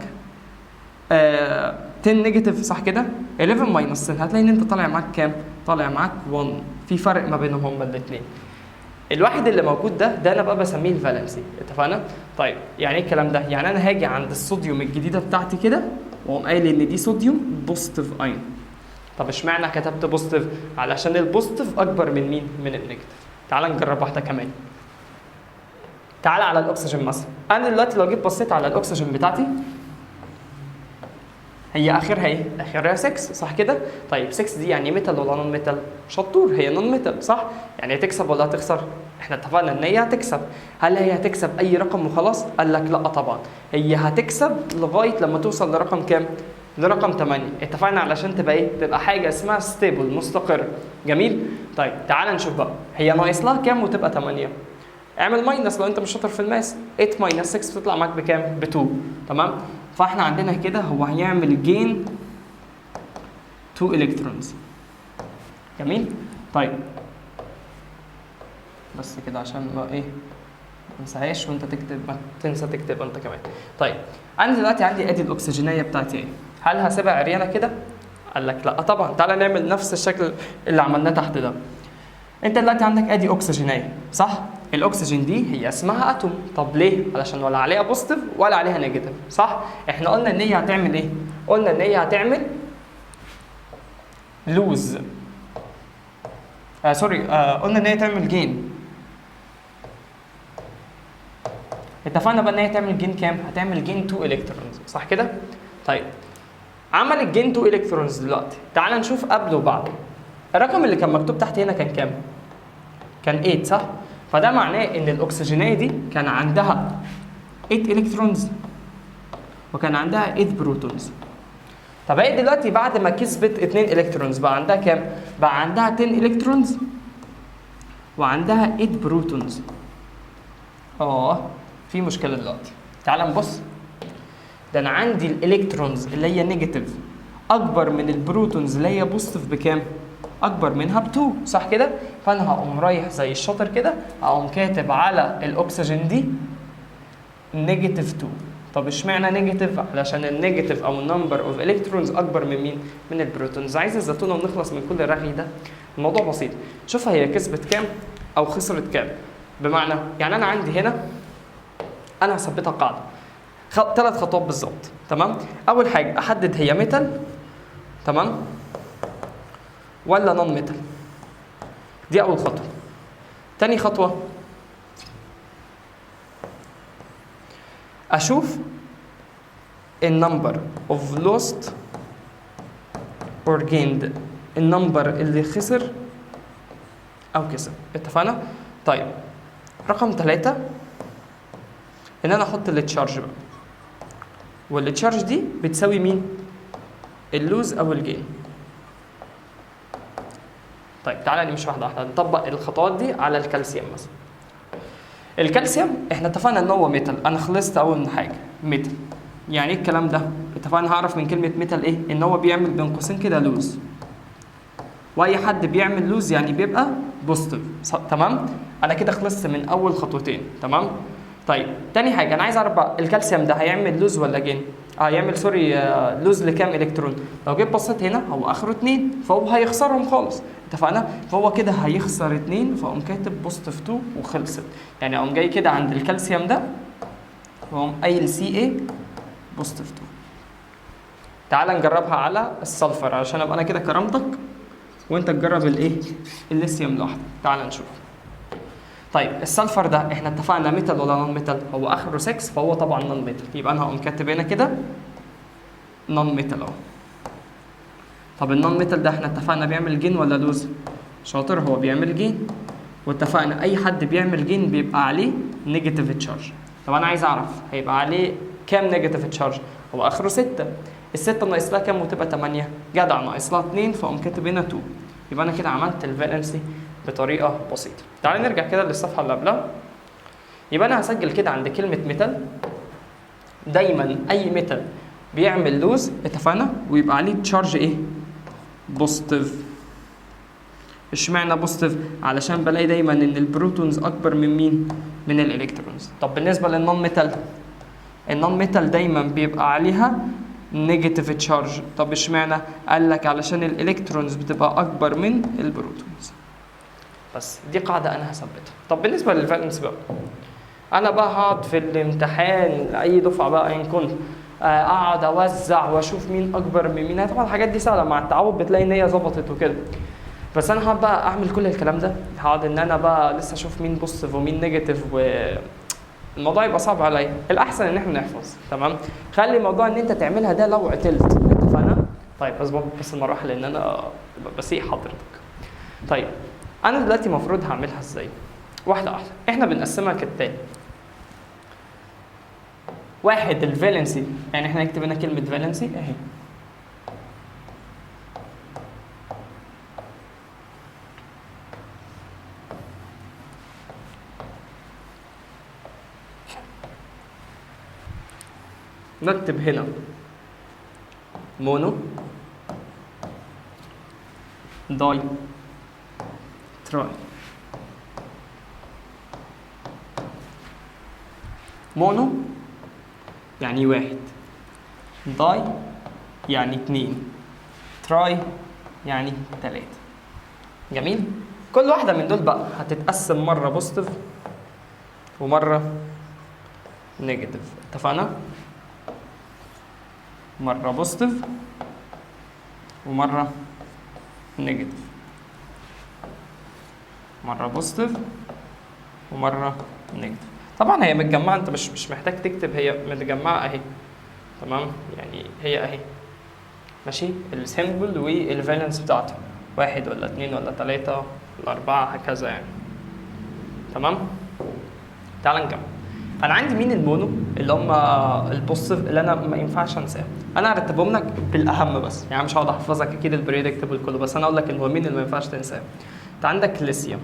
10 نيجاتيف صح كده؟ 11 ماينس 10 هتلاقي ان انت طالع معاك كام؟ طالع معاك 1، في فرق ما بينهم هما الاثنين. الواحد اللي موجود ده انا بقى بسميه الفالنسي، اتفقنا؟ طيب يعني ايه الكلام ده؟ يعني انا هاجي عند الصوديوم الجديده بتاعتي كده واقوم قايل ان دي صوديوم بوزيتيف ايون. طب اشمعنى كتبت بوزيتيف؟ علشان البوزيتيف اكبر من مين؟ من النيجاتيف. تعال نجرب واحده كمان. تعال على الاكسجين مثلا. انا دلوقتي لو جيت بصيت على الاكسجين بتاعتي هي اخرها ايه؟ اخرها 6 صح كده؟ طيب 6 دي يعني ميتال ولا نون ميتال؟ شطور، هي نون ميتال صح؟ يعني هتكسب ولا هتخسر؟ احنا اتفقنا ان هي هتكسب. هل هي هتكسب اي رقم وخلاص؟ قال لك لا طبعا، هي هتكسب لغايه لما توصل لرقم كام؟ لرقم 8. اتفقنا علشان تبقى ايه؟ تبقى حاجه اسمها ستيبل مستقر. جميل؟ طيب تعال نشوف بقى هي ناقص لها كام وتبقى 8؟ اعمل ماينس لو انت مش شاطر في الماس. 8 ماينس 6 تطلع معاك بكام؟ ب 2. تمام؟ فاحنا عندنا كده هو هيعمل جين 2 الكترونز. جميل؟ طيب بس كده عشان ما ايه ما تنساهاش وانت تكتب، ما تنسى تكتب انت كمان. طيب انا دلوقتي عندي ادي الاكسجينيه بتاعتي ايه؟ هل هسيبها عريانه كده؟ قال لك لا طبعا. تعالى نعمل نفس الشكل اللي عملناه تحت ده. انت دلوقتي عندك ادي اكسجينيه صح؟ الاكسجين دي هي اسمها اتوم. طب ليه؟ علشان ولا عليها بوزيتيف ولا عليها نيجاتيف صح؟ احنا قلنا ان هي هتعمل ايه؟ قلنا ان هي هتعمل لوز قلنا ان هي تعمل جين. اتفقنا بقى ان هي تعمل جين كام؟ هتعمل جين 2 الكترونز صح كده؟ طيب عملت جين 2 الكترونز دلوقتي، تعال نشوف قبله وبعده. الرقم اللي كان مكتوب تحت هنا كان كام؟ كان 8 صح؟ فده معناه ان الاكسجينيه دي كان عندها 8 الكترونز وكان عندها 8 بروتونز. طب هي دلوقتي بعد ما كسبت 2 الكترونز بقى عندها كام؟ بقى عندها 10 الكترونز وعندها 8 بروتونز. في مشكله دلوقتي. تعال نبص. ده انا عندي الالكترونز اللي هي نيجاتيف اكبر من البروتونز اللي هي بوزيتيف بكام؟ اكبر منها ب2 صح كده؟ فانا هقوم رايح زي الشاطر كده هقوم كاتب على الاكسجين دي نيجاتيف 2. طب اشمعنى نيجاتيف؟ علشان النيجاتيف او النمبر اوف الكترونز اكبر من مين؟ من البروتونز. عايز الزتونه ونخلص من كل الرغي ده. الموضوع بسيط. شوف هي كسبت كام او خسرت كام. بمعنى يعني انا عندي هنا انا هثبتها قاعده 3 خطوات بالظبط. تمام؟ اول حاجه احدد هي ميتال تمام ولا نون ميتال. دي اول خطوه. تاني خطوه اشوف النمبر اوف لوست اور جيند، النمبر اللي خسر او كسب. اتفقنا؟ طيب رقم 3 ان انا احط التشارج بقى، والتشارج دي بتساوي مين؟ اللوز او الجين. طيب تعالى نمشي واحده واحده نطبق الخطوات دي على الكالسيوم مثلا. الكالسيوم احنا اتفقنا ان هو ميتال. انا خلصت اول حاجه ميتال. يعني ايه الكلام ده؟ اتفقنا هعرف من كلمه ميتال ايه؟ ان هو بيعمل بين قوسين كده لوز. واي حد بيعمل لوز يعني بيبقى بوزيتيف. تمام؟ انا كده خلصت من اول خطوتين. تمام؟ طيب تاني حاجه انا عايز اعرف بقى الكالسيوم ده هيعمل لوز ولا جين؟ هيعمل لوز لكام الكترون؟ لو جيت بصيت هنا هو اخره 2 فهو هيخسرهم خالص. اتفقنا؟ فهو كده هيخسر 2 فاقوم كاتب بوزيتيف 2 وخلصت. يعني اقوم جاي كده عند الكالسيوم ده واقوم قايل سي اي بوزيتيف 2. تعال نجربها على السلفر عشان ابقى انا كده كرمتك وانت تجرب الايه؟ الليثيوم لوحده. تعال نشوف. طيب السلفر ده احنا اتفقنا ميتال ولا نون ميتال؟ هو اخره 6 فهو طبعا نون ميتال. يبقى انا هقوم كاتب هنا كده نون ميتال اهو. طب النون ميتال ده احنا اتفقنا بيعمل جين ولا لوز؟ شاطر، هو بيعمل جين. واتفقنا اي حد بيعمل جين بيبقى عليه نيجاتيف تشارج. طب انا عايز اعرف هيبقى عليه كام نيجاتيف تشارج؟ هو اخره 6. ال6 ناقص لها كام وتبقى 8؟ جدع، ناقص لها 2 فاقوم كاتب هنا 2. يبقى انا كده عملت الفالنسي بطريقه بسيطه. تعالى نرجع كده للصفحه اللي قبلها. يبقى انا هسجل كده عند كلمه ميتال دايما اي ميتال بيعمل لوز، اتفقنا، ويبقى عليه تشارج ايه؟ بوزيتيف. اشمعنى بوزيتيف؟ علشان بلاقي دايما ان البروتونز اكبر من مين؟ من الالكترونز. طب بالنسبه للنون ميتال، النون ميتال دايما بيبقى عليها نيجاتيف تشارج. طب اشمعنى؟ قال لك علشان الالكترونز بتبقى اكبر من البروتونز. بس دي قاعده انا هثبتها. طب بالنسبه للفالنس بقى، انا بقى هقعد في الامتحان اي دفعه بقى ان كنت اقعد اوزع واشوف مين اكبر من مين. طبعا الحاجات دي سهله، مع التعود بتلاقي ان هي ظبطت وكده. بس انا هقعد بقى اعمل كل الكلام ده، هقعد ان انا بقى لسه اشوف مين بوزيتيف ومين نيجاتيف، والموضوع يبقى صعب عليا. الاحسن ان احنا نحفظ. تمام؟ خلي موضوع ان انت تعملها ده لو عطلت. اتفقنا؟ طيب اظبط بس المراحل لان انا بسيء حضرتك. طيب انا دلوقتي المفروض هعملها ازاي؟ واحده واحده. احنا بنقسمها كالتالي. واحد الفالنسي، يعني احنا نكتب هنا كلمه فالنسي اهي. نكتب هنا مونو داي تراي. مونو يعني 1، داي يعني 2، تراي يعني 3. جميل؟ كل واحدة من دول بقى هتتقسم مرة بوزيتيف ومرة نيجاتيف. اتفقنا؟ مرة بوزيتيف ومرة نيجاتيف. مرة بوزيتيف ومرة نيجاتيف. طبعا هي متجمعة، انت مش محتاج تكتب، هي متجمعة اهي. تمام؟ يعني هي اهي. ماشي؟ السيمبل والفالنس بتاعته 1 ولا 2 ولا 3 ولا 4 هكذا يعني. تمام؟ تعال نكمل. انا عندي مين المونو اللي هم البوزيتيف اللي انا ما ينفعش انساهم. انا هرتبهم لك بالاهم بس، يعني مش هقعد احفظك اكيد البريدكتبل كله، بس انا اقول لك المهمين اللي ما ينفعش تنساهم. انت عندك ليثيوم،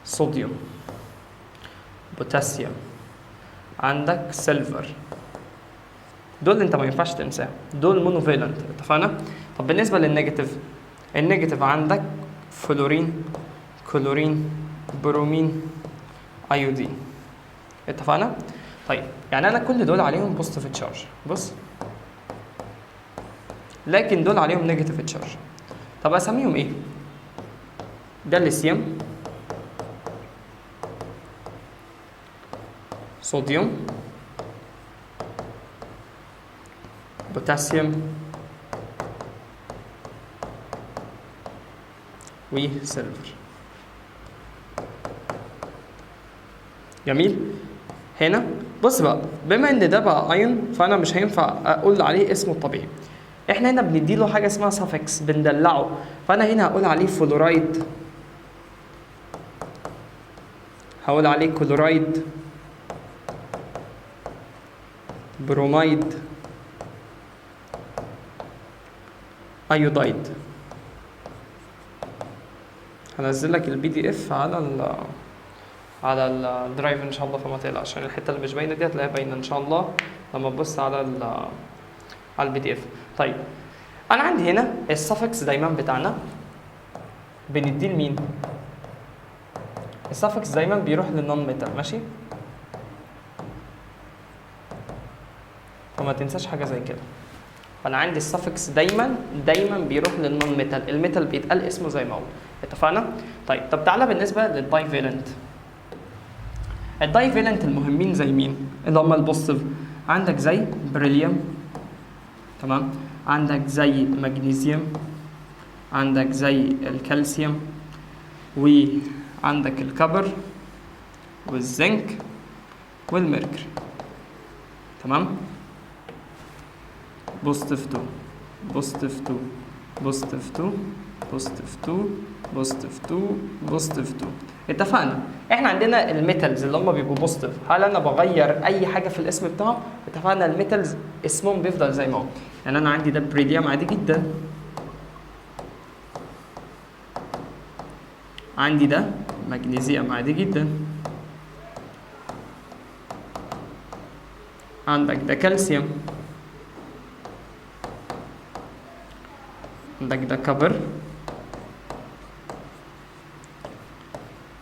صوديوم، بوتاسيوم، عندك سيلفر. دول انت ما ينفعش تنساهم، دول مونوفالنت. اتفقنا؟ طب بالنسبه للنيجاتيف، النيجاتيف عندك فلورين، كلورين، برومين، ايودين. اتفقنا؟ طيب يعني انا كل دول عليهم بوزيتيف تشارج، بص، لكن دول عليهم نيجاتيف تشارج. طب اسميهم ايه؟ ده الليثيوم، صوديوم، بوتاسيوم، وسيلفر. جميل؟ هنا بص بقى، بما ان ده بقى ايون فانا مش هينفع اقول عليه اسمه الطبيعي. احنا هنا بنديله حاجه اسمها سافكس، بندلعه. فانا هنا هقول عليه فلورايد، هقول عليه كلورايد، برومايد، ايودايد. هنزل لك البي دي اف على الدرايف ان شاء الله، فما تقلقش عشان الحته اللي مش باينه دي هتلاقيها باينه ان شاء الله لما تبص على البي دي اف. طيب انا عندي هنا السفكس دايما بتاعنا بنديه لمين؟ السفكس دايما بيروح للنون ميتال، ماشي؟ فما تنساش حاجه زي كده. فانا عندي السفكس دايما بيروح للنون ميتال، الميتال بيتقال اسمه زي ما هو. اتفقنا؟ طيب طب تعالى بالنسبه للدايفالنت. الدايفالنت المهمين زي مين؟ اللي هم البوزيتيف. عندك زي بريليوم، تمام؟ عندك زي مغنيسيوم، عندك زي الكالسيوم، وعندك الكبر والزنك والميركوري، تمام؟ بوزيتيف 2 بوزيتيف 2 بوزيتيف 2 بوزيتيف 2 بوزيتيف 2 بوزيتيف 2. اتفقنا؟ احنا عندنا الميتالز اللي هم بيبقوا بوزيتيف، هل انا بغير اي حاجه في الاسم بتاعهم؟ اتفقنا الميتالز اسمهم بيفضل زي ما هو. يعني انا عندي ده بريليوم عادي جدا، عندي ده مغنيسيوم عادي جدا، عندك ده كالسيوم، عندك ده كبر،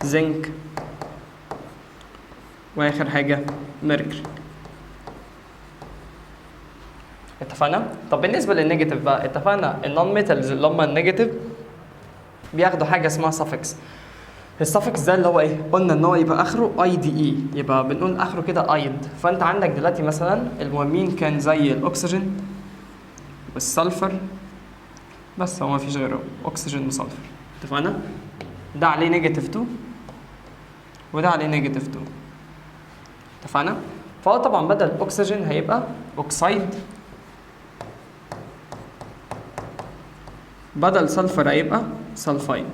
زنك، واخر حاجه ميركوري. اتفقنا؟ طب بالنسبه للنيجاتيف بقى، اتفقنا النون ميتالز اللي هم النيجاتيف بياخدوا حاجه اسمها سفكس. السفكس ده اللي هو ايه؟ قلنا ان هو يبقى اخره اي دي اي، يبقى بنقول اخره كده ايد. فانت عندك دلوقتي مثلا المهمين كان زي الاكسجين والسلفر، بس هو ما فيش غيره اكسجين وسلفر. اتفقنا؟ ده عليه نيجاتيف 2 وده عليه نيجاتيف 2. اتفقنا؟ فهو طبعا بدل اكسجين هيبقى اوكسايد، بدل سلفر هيبقى سلفايد.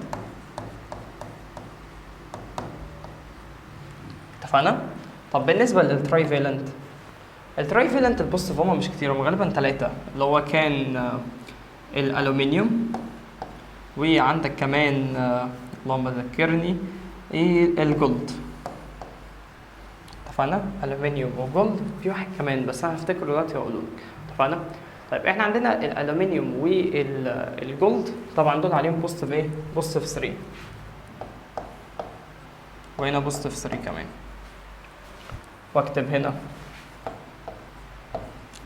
اتفقنا؟ طب بالنسبه للترايفالنت، الترايفالنت البوزيتيف هما مش كتير، هما غالبا 3، اللي هو كان الالومنيوم، وعندك كمان اللهم ذكرني الجولد. اتفقنا؟ الومنيوم وجولد، في واحد كمان بس انا هفتكره دلوقتي واقوله لك. اتفقنا؟ طيب احنا عندنا الالومنيوم والجولد طبعا دول عليهم بوزيتيف ايه؟ بوزيتيف 3، وهنا بوزيتيف 3 كمان. واكتب هنا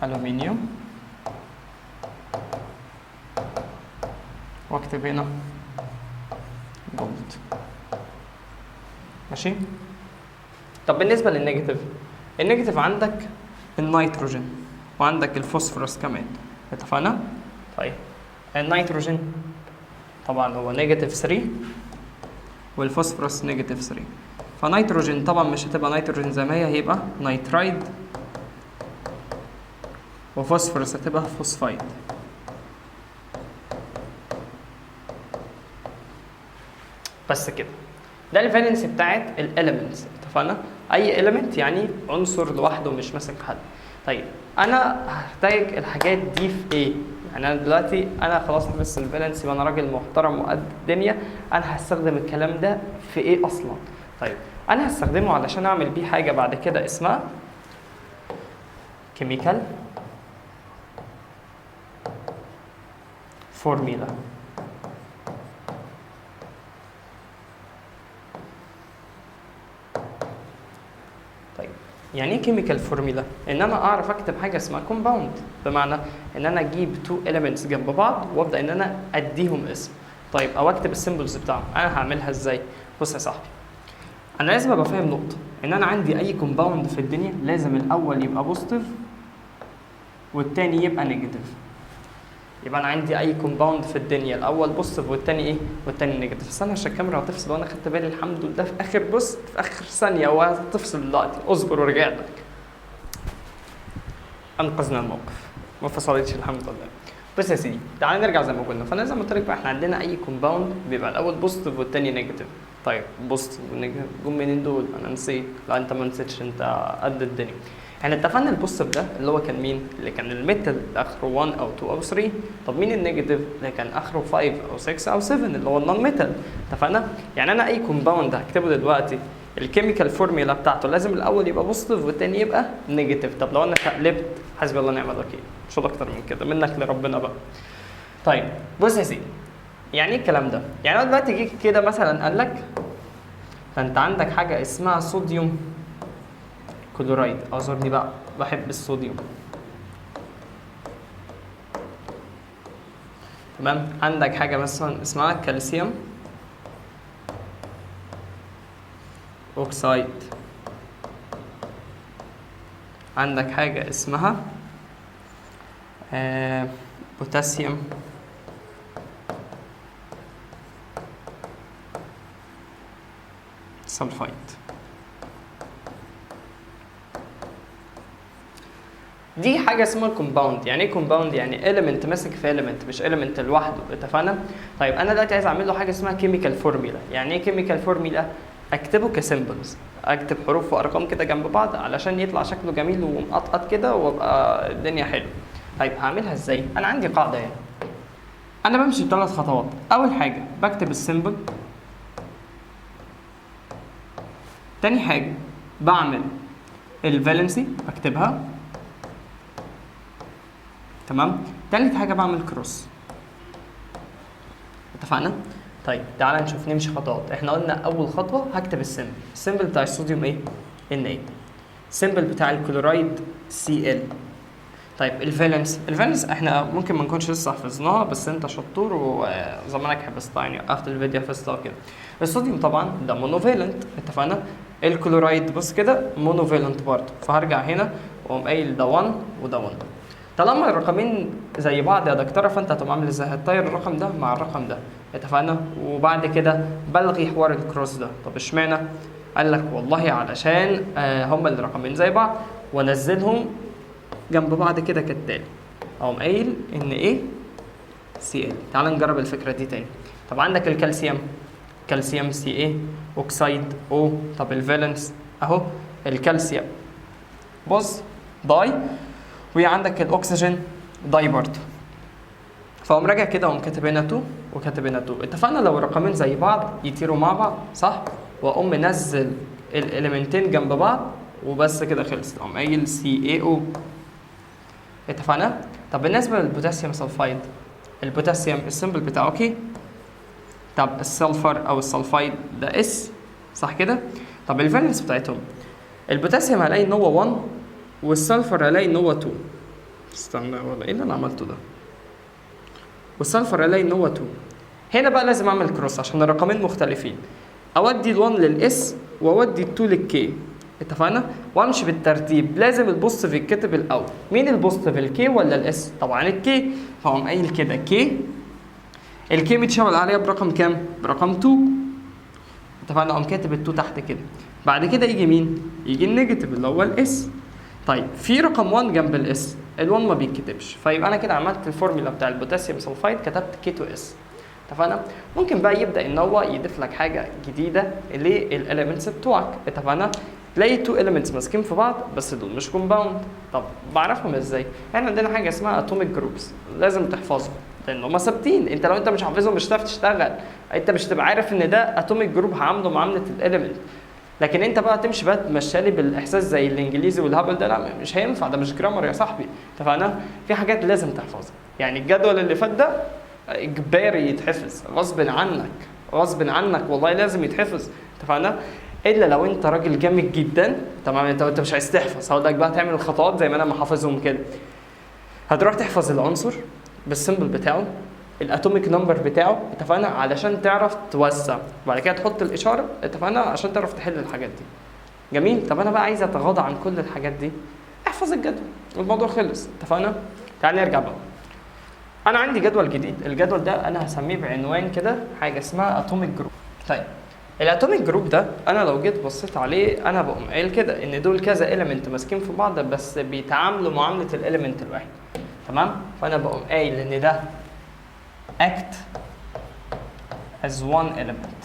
الومنيوم، واكتب هنا جولد، ماشي؟ طب بالنسبه للنيجاتيف، النيجاتيف عندك النيتروجين وعندك الفوسفورس كمان. اتفقنا؟ طيب النيتروجين طبعا هو نيجاتيف 3 والفوسفورس نيجاتيف 3. فنيتروجين طبعا مش هتبقى نيتروجين زي ما هي، هيبقى نيترايد، وفوسفورس هتبقى فوسفايد. بس كده. ده الفالنس بتاعت الاليمنتس. اتفقنا؟ اي اليمنت يعني عنصر لوحده مش ماسك حد. طيب انا هحتاج الحاجات دي في ايه؟ يعني انا دلوقتي انا خلاص حفظت الفالنس، يبقى انا راجل محترم وقد الدنيا، انا هستخدم الكلام ده في ايه اصلا؟ طيب انا هستخدمه علشان اعمل بيه حاجه بعد كده اسمها كيميكال فورميلا. طيب يعني ايه كيميكال فورميلا؟ ان انا اعرف اكتب حاجه اسمها كومباوند، بمعنى ان انا اجيب تو اليمنتس جنب بعض وابدا ان انا اديهم اسم. طيب او اكتب السيمبلز بتاعهم. انا هعملها ازاي؟ بص يا صاحبي، انا لازم ابقى فاهم نقطه، ان انا عندي اي كومباوند في الدنيا لازم الاول يبقى بوزيتيف والتاني يبقى نيجاتيف. يبقى انا عندي اي كومباوند في الدنيا الاول بوزيتيف والتاني ايه؟ والتاني نيجاتيف. استنى عشان الكاميرا هتفصل وانا خدت بالي الحمد لله في اخر، بص في اخر ثانيه وهتفصل دلوقتي، اصبر ورجع لك. انقذنا الموقف، ما فصلتش الحمد لله. بس يا سيدي تعالى نرجع زي ما قلنا. فانا زي ما قلت لك بقى، احنا عندنا اي كومباوند بيبقى الاول بوزيتيف والتاني نيجاتيف. طيب بوزيتيف ونيجاتيف جم منين دول؟ انا نسيت. لا انت ما نسيتش، انت قد الدنيا. احنا اتفقنا البوزيتيف ده اللي هو كان مين؟ اللي كان الميتال اللي اخره 1 او 2 او 3. طب مين النيجاتيف؟ اللي كان اخره 5 او 6 او 7 اللي هو النون ميتال. اتفقنا؟ يعني انا اي كومباوند هكتبه دلوقتي الكيميكال فورميلا بتاعته لازم الاول يبقى بوزيتيف والتاني يبقى نيجاتيف. طب لو انا قلبت، حسبي الله ونعم الوكيل، مش اكتر من كده، منك لربنا بقى. طيب بص يا سيدي، يعني ايه الكلام ده؟ يعني انا دلوقتي جيت كده مثلا قال لك فانت عندك حاجه اسمها صوديوم كلورايد، اعذرني بقى بحب الصوديوم. تمام. عندك حاجه مثلا اسمها كالسيوم اوكسايد. عندك حاجه اسمها بوتاسيوم سلفايد. دي حاجه اسمها كومباوند. يعني ايه كومباوند؟ يعني اليمنت ماسك في اليمنت، مش اليمنت لوحده. اتفقنا؟ طيب انا دلوقتي عايز اعمل له حاجه اسمها كيميكال فورميلا. يعني ايه كيميكال فورميلا؟ اكتبه كسيمبلز، اكتب حروف وارقام كده جنب بعض علشان يطلع شكله جميل ومقطقط كده وابقى الدنيا حلوه. طيب هعملها ازاي؟ انا عندي قاعده يعني، انا بمشي بثلاث خطوات. اول حاجه بكتب السيمبل، تاني حاجه بعمل الفالنسي بكتبها، تمام. تالت حاجه بعمل كروس. اتفقنا؟ طيب تعالى نشوف نمشي خطوات. احنا قلنا اول خطوه هكتب السيمبل. السيمبل بتاع الصوديوم ايه؟ Na. السيمبل بتاع الكلورايد Cl. طيب الفالنس احنا ممكن ما نكونش لسه حفظناها، بس انت شطور وزمانك حفظتها يعني، وقفت الفيديو حفظتها كده. الصوديوم طبعا ده مونوفالنت. اتفقنا؟ الكلورايد بص كده مونوفالنت برضه، فهرجع هنا واقوم قايل ده 1 وده 1. طالما الرقمين زي بعض يا دكتوره فانت هتقوم عامل ازاي؟ هتطير الرقم ده مع الرقم ده. اتفقنا؟ وبعد كده بلغي حوار الكروس ده. طب اشمعنى؟ قال لك والله علشان هما الرقمين زي بعض وانزلهم جنب بعض كده كالتالي. اقوم قايل ان ايه؟ Cl. تعال نجرب الفكره دي تاني. طب عندك الكالسيوم، كالسيوم Ca اوكسايد O. طب الفالنس اهو الكالسيوم بص داي، وعندك الاكسجين داي برضه. فاقوم راجع كده اقوم كاتب هنا 2 وكاتب هنا 2. اتفقنا لو الرقمين زي بعض يطيروا مع بعض صح؟ واقوم منزل الاليمنتين جنب بعض وبس كده خلصت. اقوم قايل CaO. اتفقنا؟ طب بالنسبه للبوتاسيوم سلفايد، البوتاسيوم السيمبل بتاعه اوكي. طب السلفر او السلفايد ده اس صح كده؟ طب الفالنس بتاعتهم، البوتاسيوم هلاقي ان هو 1 والسلفر هلاقي ان هو 2. استنى ولا ايه اللي انا عملته ده؟ والسلفر هلاقي ان هو 2. هنا بقى لازم اعمل كروس عشان الرقمين مختلفين. اودي ال1 للاس واودي ال2 للكي. اتفقنا؟ وامشي بالترتيب. لازم البوزيتيف يتكتب الاول. مين البوزيتيف؟ الكي ولا الاس؟ طبعا الكي. فاقوم قايل كده كي، الكي متشاور عليها برقم كام؟ برقم 2. اتفقنا؟ اقوم كاتب ال2 تحت كده. بعد كده يجي مين؟ يجي النيجاتيف اللي هو الاس. طيب في رقم 1 جنب الاس، ال1 ما بيتكتبش، فيبقى انا كده عملت الفورمولا بتاع البوتاسيوم سلفايد، كتبت K2S. اتفقنا؟ ممكن بقى يبدا ان هو يضيف لك حاجه جديده للاليمنتس بتوعك. اتفقنا؟ تلاقي 2 elements ماسكين في بعض بس دول مش كومباوند. طب بعرفهم ازاي؟ احنا عندنا حاجه اسمها اتوميك جروبس، لازم تحفظهم لان هم ثابتين. انت لو انت مش حافظهم مش هتعرف تشتغل. انت مش هتبقى عارف ان ده اتوميك جروب هعامله معامله الاليمنت. لكن انت بقى تمشي بقى تمشالي بالاحساس زي الانجليزي والهبل ده، لا مش هينفع، ده مش جرامر يا صاحبي. اتفقنا؟ في حاجات لازم تحفظها. يعني الجدول اللي فات ده اجباري يتحفظ غصب عنك، غصب عنك والله لازم يتحفظ. اتفقنا؟ الا لو انت راجل جامد جدا تمام، انت مش عايز تحفظ، هقول لك بقى تعمل الخطوات زي ما انا محافظهم كده. هتروح تحفظ العنصر بالسيمبل بتاعه، الاتوميك نمبر بتاعه. اتفقنا؟ علشان تعرف توزع، وبعد كده تحط الاشاره. اتفقنا؟ عشان تعرف تحل الحاجات دي. جميل. طب انا بقى عايز اتغاضى عن كل الحاجات دي، احفظ الجدول والموضوع خلص. اتفقنا؟ تعال نرجع بقى. انا عندي جدول جديد، الجدول ده انا هسميه بعنوان كده حاجه اسمها اتوميك جروب. طيب الاتوميك جروب ده انا لو جيت بصيت عليه انا بقوم قايل كده ان دول كذا اليمنت ماسكين في بعض بس بيتعاملوا معامله الاليمنت الواحد. تمام؟ فانا بقوم قايل ان ده act as one element،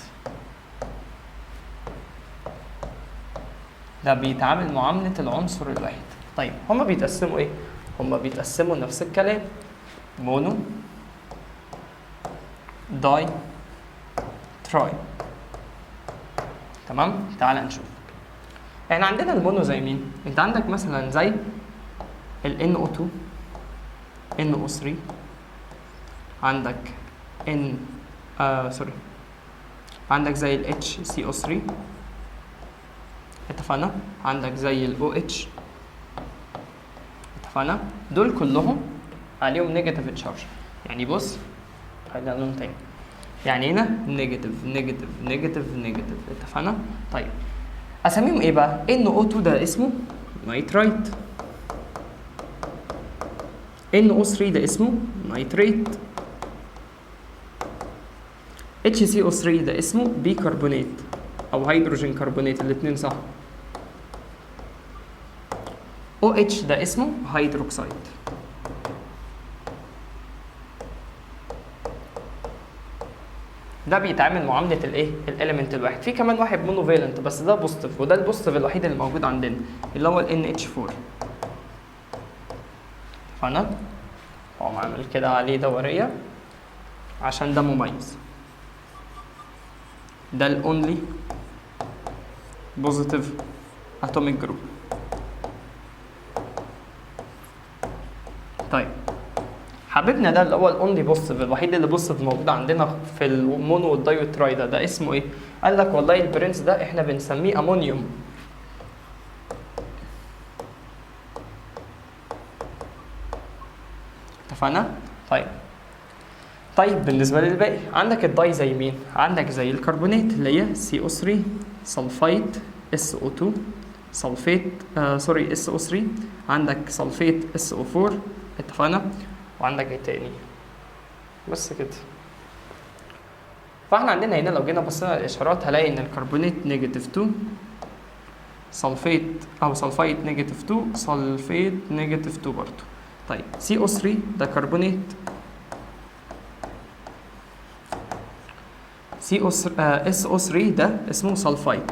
ده بيتعامل معاملة العنصر الواحد. طيب هما بيتقسموا ايه؟ هما بيتقسموا نفس الكلام، مونو داي تراي. تمام؟ تعال نشوف. احنا عندنا المونو زي مين؟ انت عندك مثلا زي ال NO2 NO3، عندك سوري، عندك زي ال HCO3 اتفقنا، عندك زي ال OH اتفقنا، دول كلهم عليهم نيجاتيف تشارج. يعني بص خلينا نقول تاني، يعني هنا نيجاتيف نيجاتيف نيجاتيف نيجاتيف اتفقنا. طيب اساميهم ايه بقى؟ NO2 ده اسمه نايترايت، NO3 ده اسمه نايتريت، HCO3 ده اسمه بيكربونات او هيدروجين كربونات، الاثنين صح. OH ده اسمه هيدروكسيد. ده بيتعامل معامله الايه؟ الاليمنت الواحد. في كمان واحد مونوفالنت بس ده بوزيتيف، وده البوزيتيف الوحيد اللي موجود عندنا اللي هو ال NH4. فانا هقوم عامل كده عليه دوريه عشان ده مميز. ده الاونلي بوزيتيف اتوميك جروب. طيب حبيبنا ده اللي هو الاونلي بوزيتيف الوحيد اللي بوزيتيف موجود عندنا في المونو والدايو ترايدا، ده اسمه ايه؟ قال لك والله البرنس ده احنا بنسميه امونيوم. اتفقنا؟ طيب بالنسبه للباقي عندك الداي زي مين؟ عندك زي الكربونات اللي هي CO3 سلفايت SO2 سلفيت SO3، عندك سلفيت SO4 اتفقنا، وعندك ايه تاني؟ بس كده. فاحنا عندنا هنا لو جينا بصينا على الاشارات هلاقي ان الكربونات نيجاتيف 2 سلفيت او سلفايت نيجاتيف 2 سلفيت نيجاتيف 2 برضه. طيب CO3 ده كربونات، SO3 ده اسمه سلفايت،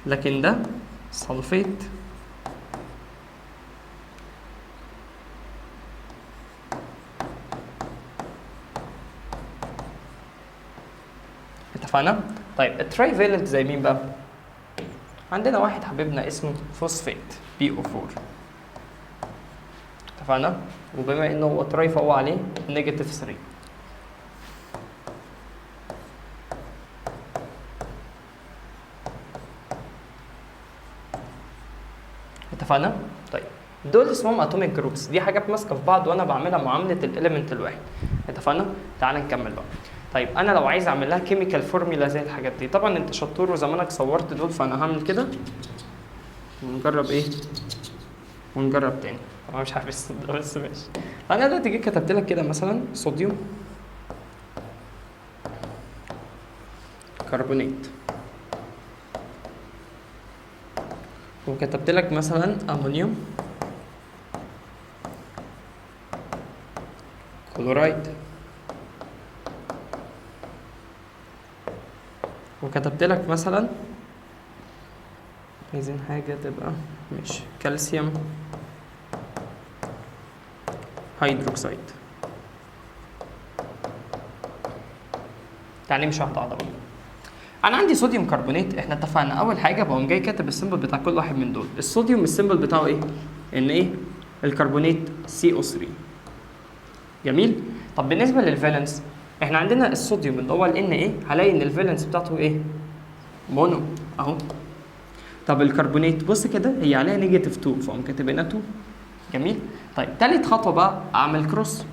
لكن ده سلفيت. اتفقنا؟ طيب التراي فالنت زي مين بقى؟ عندنا واحد حبيبنا اسمه فوسفات BO4 اتفقنا؟ وبما انه هو تراي فهو عليه نيجاتيف 3. اتفقنا؟ طيب دول اسمهم اتوميك جروبس، دي حاجات ماسكه في بعض وانا بعملها معامله الاليمنت الواحد. اتفقنا؟ تعال نكمل بقى. طيب انا لو عايز اعمل لها كيميكال فورميلا زي الحاجات دي، طبعا انت شطور وزمانك صورت دول، فانا هعمل كده ونجرب ايه؟ ونجرب تاني. طبعا مش عارف بس ماشي. انا دلوقتي جيت كتبت لك كده مثلا صوديوم كربونات، وكتبت لك مثلا امونيوم كلورايد، وكتبت لك مثلا عايزين حاجة تبقى ماشي كالسيوم هيدروكسيد. يعني مش واحدة واحدة بقى. انا عندي صوديوم كربونات، احنا اتفقنا اول حاجه بقوم جاي كاتب السيمبل بتاع كل واحد من دول. الصوديوم السيمبل بتاعه ايه؟ ان ايه؟ الكربونات CO3. جميل. طب بالنسبه للفالنس احنا عندنا الصوديوم اللي هو Na، هلاقي ان الفالنس بتاعته ايه؟ مونو اهو. طب الكربونات بص كده هي عليها نيجاتيف 2 فاقوم كاتب هنا 2. جميل. طيب تالت خطوه بقى اعمل كروس،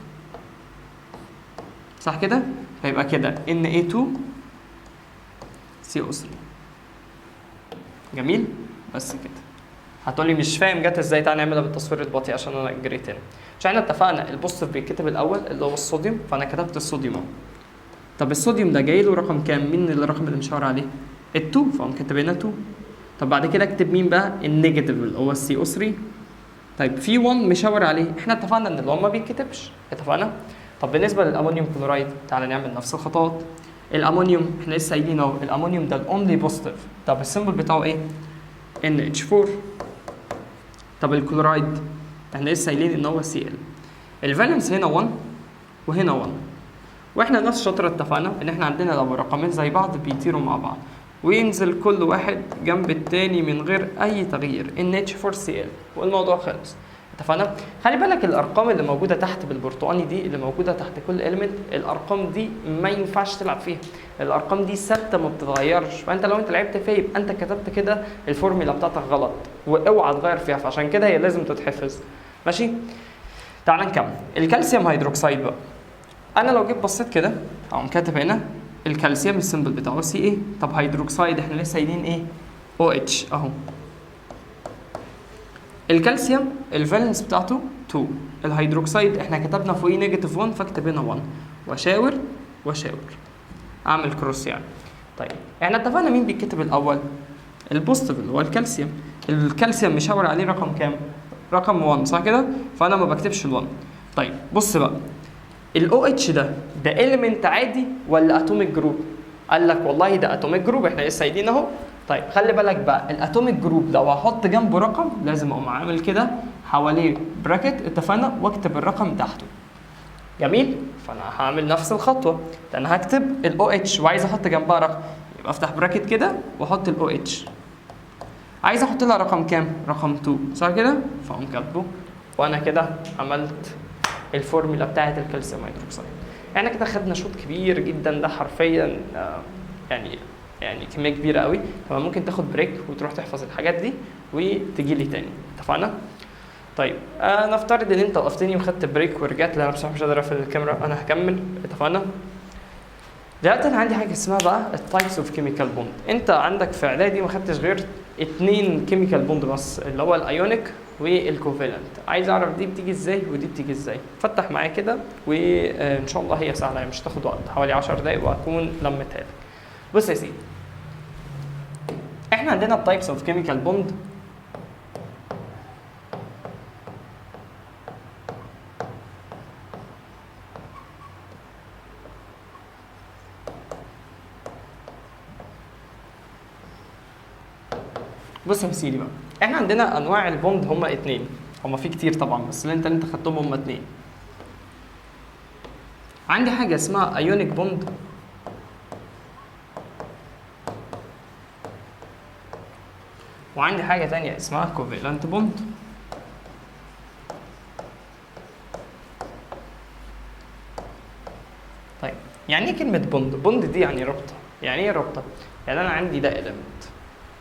صح كده؟ هيبقى كده Na2 CO3. جميل. بس كده. هتقولي مش فاهم جت ازاي، تعالى نعملها بالتصوير البطيء عشان انا جريت هنا. مش احنا اتفقنا البوزيتيف بيتكتب الاول اللي هو الصوديوم، فانا كتبت الصوديوم اهو. طب الصوديوم ده جاي له رقم كام؟ مين الرقم اللي مشاور عليه؟ ال2، فاقوم كاتب هنا 2. طب بعد كده اكتب مين بقى؟ النيجاتيف اللي هو CO3. طيب في 1 مشاور عليه، احنا اتفقنا ان اللي هو ما بيتكتبش، اتفقنا؟ طب بالنسبه للامونيوم كلورايد تعالى نعمل نفس الخطوات. الامونيوم احنا لسه قايلين اهو، الامونيوم ده الاونلي بوزيتيف، طب السيمبل بتاعه ايه؟ NH4. طب الكلورايد احنا لسه قايلين ان هو Cl. الفالنس هنا 1 وهنا 1، واحنا نفس الشطره اتفقنا ان احنا عندنا لو رقمين زي بعض بيطيروا مع بعض وينزل كل واحد جنب التاني من غير اي تغيير NH4Cl والموضوع خلص. اتفقنا؟ خلي بالك الارقام اللي موجوده تحت بالبرتقاني دي اللي موجوده تحت كل اليمنت، الارقام دي ما ينفعش تلعب فيها، الارقام دي ثابته ما بتتغيرش، فانت لو انت لعبت فيها يبقى انت كتبت كده الفورميلا بتاعتك غلط واوعى تغير فيها، فعشان كده هي لازم تتحفظ. ماشي؟ تعال نكمل. الكالسيوم هيدروكسيد بقى، انا لو جيت بصيت كده هقوم كاتب هنا الكالسيوم السيمبل بتاعه سي ايه. طب هيدروكسيد احنا لسه قايلين ايه؟ او اتش اهو. الكالسيوم الفالنس بتاعته 2، الهيدروكسيد احنا كتبنا فوقيه نيجاتيف 1 فاكتب هنا 1 واشاور اعمل كروس يعني. طيب احنا اتفقنا مين بيتكتب الاول؟ البوزيتيف اللي هو الكالسيوم. الكالسيوم مشاور عليه رقم كام؟ رقم 1 صح كده؟ فانا ما بكتبش ال1. طيب بص بقى، الاو اتش ده اليمنت عادي ولا اتوميك جروب؟ قال لك والله ده اتوميك جروب، احنا لسه قايلين اهو. طيب خلي بالك بقى الاتوميك جروب لو هحط جنبه رقم لازم اقوم عامل كده حواليه براكت، اتفقنا، واكتب الرقم تحته. جميل؟ فانا هعمل نفس الخطوه، لان هكتب الاو اتش وعايز احط جنبها رقم، يبقى افتح براكت كده واحط الاو اتش. عايز احط لها رقم كام؟ رقم 2 صح كده؟ فاقوم كاتبه، وانا كده عملت الفورمولا بتاعت الكالسيوم هيدروكسيد. احنا كده خدنا شوط كبير جدا، ده حرفيا يعني كميه كبيره قوي، فممكن تاخد بريك وتروح تحفظ الحاجات دي وتجي لي تاني، اتفقنا؟ طيب نفترض ان انت وقفتني وخدت بريك ورجعت، لا انا بصراحه مش قادر اقفل الكاميرا، انا هكمل، اتفقنا؟ دلوقتي انا عندي حاجه اسمها بقى التايبس اوف كيميكال بوند. انت عندك في اعدادي ما خدتش غير 2 كيميكال بوند بس، اللي هو الايونيك والكوفالنت. عايز اعرف دي بتيجي ازاي ودي بتيجي ازاي، فتح معايا كده وان شاء الله هي سهله، مش تاخد وقت، حوالي 10 دقايق واكون لمتها لك. بص يا سيدي، احنا عندنا التايبس اوف كيميكال بوند. بص يا سيدي بقى، احنا عندنا انواع البوند هما 2، هما في كتير طبعا بس اللي انت خدتهم هما 2. عندي حاجه اسمها ايونيك بوند وعندي حاجه ثانيه اسمها كوفالنت بوند. طيب يعني ايه كلمه بوند؟ بوند دي يعني رابطه. يعني ايه رابطه؟ يعني انا عندي ده اليمنت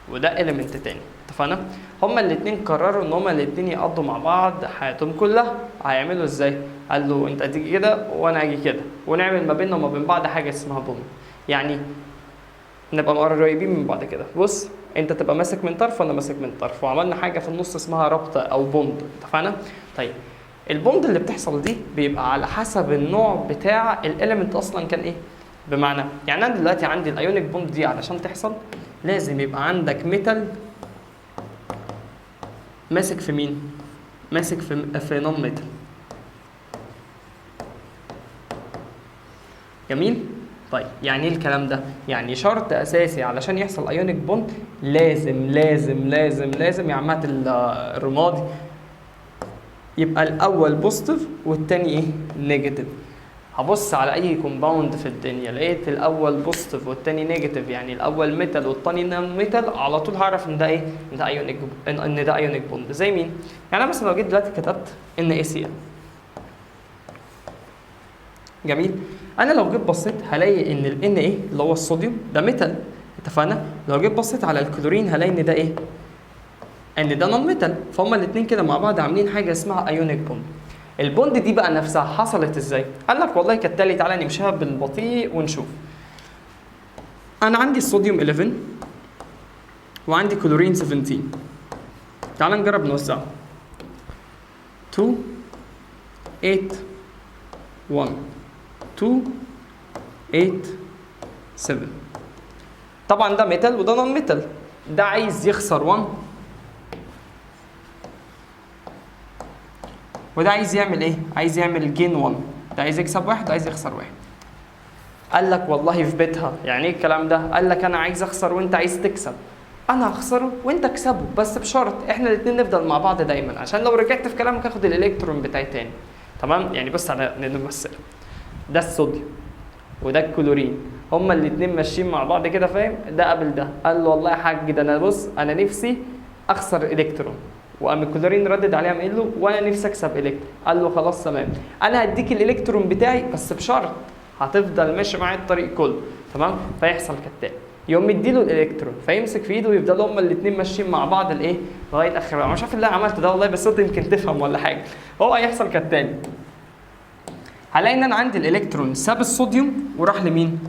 وده اليمنت تاني، اتفقنا؟ هما الاثنين قرروا ان هما الاثنين يقضوا مع بعض حياتهم كلها. هيعملوا ازاي؟ قال له انت تيجي كده وانا اجي كده ونعمل ما بيننا وما بين بعض حاجه اسمها بوند. يعني نبقى قريبين من بعض كده. بص انت تبقى ماسك من طرف وانا ماسك من طرف، وعملنا حاجه في النص اسمها رابطه او بوند، اتفقنا؟ طيب البوند اللي بتحصل دي بيبقى على حسب النوع بتاع الاليمنت اصلا كان ايه. بمعنى يعني انا دلوقتي عندي الايونيك بوند دي علشان تحصل لازم يبقى عندك ميتال ماسك في مين؟ ماسك في نون ميتال. جميل؟ طيب يعني ايه الكلام ده؟ يعني شرط اساسي علشان يحصل ايونيك بوند لازم لازم لازم لازم يا عمات الرمادي يبقى الاول بوزيتيف والتاني ايه؟ نيجاتيف. هبص على اي كومباوند في الدنيا لقيت الاول بوزيتيف والتاني نيجاتيف، يعني الاول ميتال والتاني نون ميتال، على طول هعرف ان ده ايه؟ ان ده ايونيك بوند. زي مين؟ يعني انا مثلا لو جيت دلوقتي كتبت NaCl. جميل؟ انا لو جيت بصيت هلاقي ان ال Na اللي هو الصوديوم ده ميتال، اتفقنا؟ لو جيت بصيت على الكلورين هلاقي ان ده ايه؟ ان ده نون ميتال، فهم الاثنين كده مع بعض عاملين حاجه اسمها ايونيك بوند. البوند دي بقى نفسها حصلت ازاي؟ قال لك والله كالتالي، تعالى نمشيها بالبطيء ونشوف. انا عندي الصوديوم 11 وعندي كلورين 17، تعالى نجرب نوزعها. 2 8 1 2 8 7. طبعا ده ميتال وده نون ميتال، ده عايز يخسر 1 وده عايز يعمل ايه؟ عايز يعمل جين 1، ده عايز يكسب 1 وده عايز يخسر 1. قال لك والله في بيتها، يعني ايه الكلام ده؟ قال لك انا عايز اخسر وانت عايز تكسب، انا هخسره وانت اكسبه، بس بشرط احنا الاثنين نفضل مع بعض دايما، عشان لو رجعت في كلامك هاخد الالكترون بتاعي تاني. تمام؟ يعني بص على نمثل، ده الصوديوم وده الكلورين، هما الاثنين ماشيين مع بعض كده، فاهم؟ ده قبل ده، قال له والله يا حاج ده انا بص انا نفسي اخسر الكترون، وقام الكلورين ردد عليه قام قايل له وانا نفسي اكسب الكترون. قال له خلاص تمام، انا هديك الالكترون بتاعي بس بشرط هتفضل ماشي معايا الطريق كله، تمام؟ فيحصل كالتالي، يقوم مديله الالكترون فيمسك في ايده ويفضلوا هما الاثنين ماشيين مع بعض الايه لغايه اخر. انا مش عارف اللي انا عملته ده والله، بس انت يمكن تفهم ولا حاجه. هو هيحصل كالتالي، هلاقي ان انا عندي الالكترون ساب الصوديوم وراح لمين؟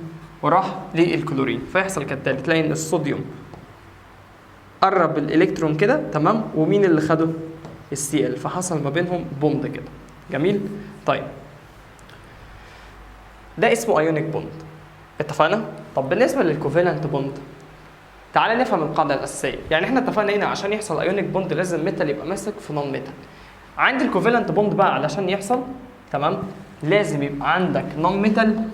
وراح للكلورين. فيحصل كالتالي، تلاقي ان الصوديوم قرب الالكترون كده، تمام؟ ومين اللي خده؟ السي ال، فحصل ما بينهم بوند كده. جميل؟ طيب ده اسمه ايونيك بوند، اتفقنا؟ طب بالنسبه للكوفالنت بوند، تعالى نفهم القاعده الاساسيه. يعني احنا اتفقنا هنا عشان يحصل ايونيك بوند لازم ميتال يبقى ماسك في نون ميتال. عند الكوفالنت بوند بقى علشان يحصل، تمام، لازم يبقى عندك نون ميتال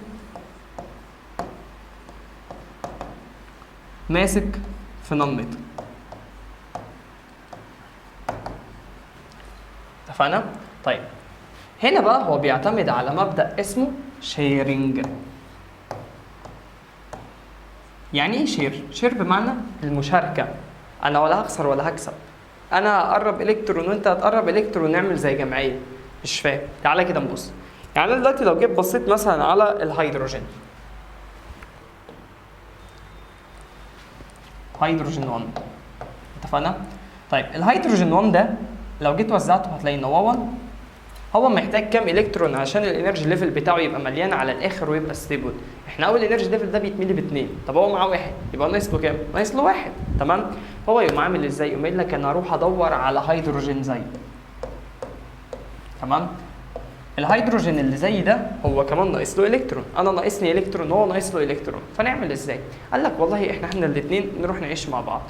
ماسك في نون ميتال. اتفقنا؟ طيب هنا بقى هو بيعتمد على مبدأ اسمه شيرنج. يعني ايه شير؟ شير بمعنى المشاركة، انا ولا هخسر ولا هكسب، انا هقرب الكترون وانت هتقرب الكترون نعمل زي جمعية. مش فاهم؟ تعالى كده نبص. يعني انا دلوقتي لو جيت بصيت مثلا على الهيدروجين، هيدروجين 1، اتفقنا؟ طيب الهيدروجين 1 ده لو جيت وزعته هتلاقي ان هو 1 هو محتاج كام الكترون عشان الانرجي ليفل بتاعه يبقى مليان على الاخر ويبقى ستيبل؟ احنا اول انرجي ليفل ده بيتملي ب2، طب هو معاه 1، يبقى ناقص له كام؟ ناقص له 1، تمام؟ هو يقوم عامل ازاي؟ يقوم قايل لك انا اروح ادور على هيدروجين زي، تمام؟ الهيدروجين اللي زي ده هو كمان ناقص له الكترون، انا ناقصني الكترون وهو ناقص له الكترون، فنعمل ازاي؟ قال لك والله احنا الاثنين نروح نعيش مع بعض،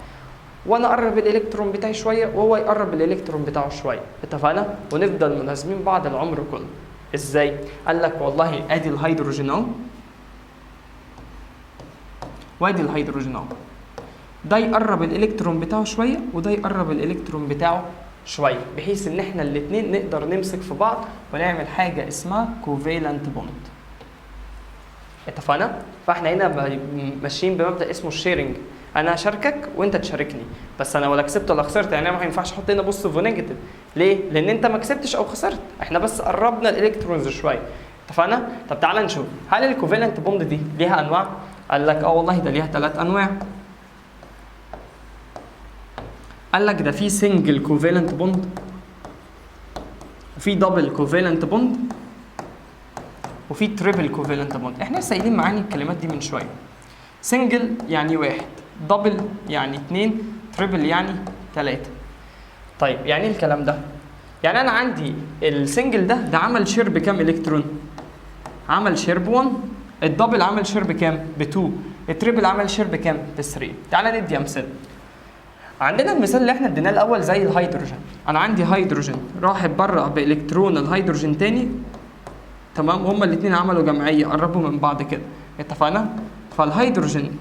وانا اقرب الالكترون بتاعي شويه وهو يقرب الالكترون بتاعه شويه، اتفقنا؟ ونفضل ملازمين بعض العمر كله. ازاي؟ قال لك والله ادي الهيدروجين اهو وادي الهيدروجين اهو، ده يقرب الالكترون بتاعه شويه وده يقرب الالكترون بتاعه شويه، بحيث ان احنا الاثنين نقدر نمسك في بعض ونعمل حاجه اسمها كوفالنت بوند. اتفقنا؟ فاحنا هنا ماشيين بمبدا اسمه الشيرنج، انا هشاركك وانت تشاركني، بس انا ولا كسبت ولا خسرت. يعني ما ينفعش احط هنا بوزيتيف ونيجاتيف، ليه؟ لان انت ما كسبتش او خسرت، احنا بس قربنا الالكترونز شويه. اتفقنا؟ طب تعالى نشوف هل الكوفالنت بوند دي ليها انواع؟ قال لك والله ده ليها 3 انواع. قال لك ده في سنجل كوفالنت بوند، وفي دبل كوفالنت بوند، وفي تريبل كوفالنت بوند. احنا لسه قايلين معاني الكلمات دي من شويه. سنجل يعني 1، دبل يعني 2، تريبل يعني 3. طيب يعني ايه الكلام ده؟ يعني انا عندي السنجل ده عمل شير بكام الكترون؟ عمل شير ب1. الدبل عمل شير بكام؟ ب2. التريبل عمل شير بكام؟ ب3. تعالى ندي امثله. عندنا المثال اللي احنا اديناه الاول زي الهيدروجين، انا عندي هيدروجين راح اتبرع بالكترون الهيدروجين تاني، تمام؟ هما الاثنين عملوا جمعيه قربوا من بعض كده، اتفقنا؟ فالهيدروجين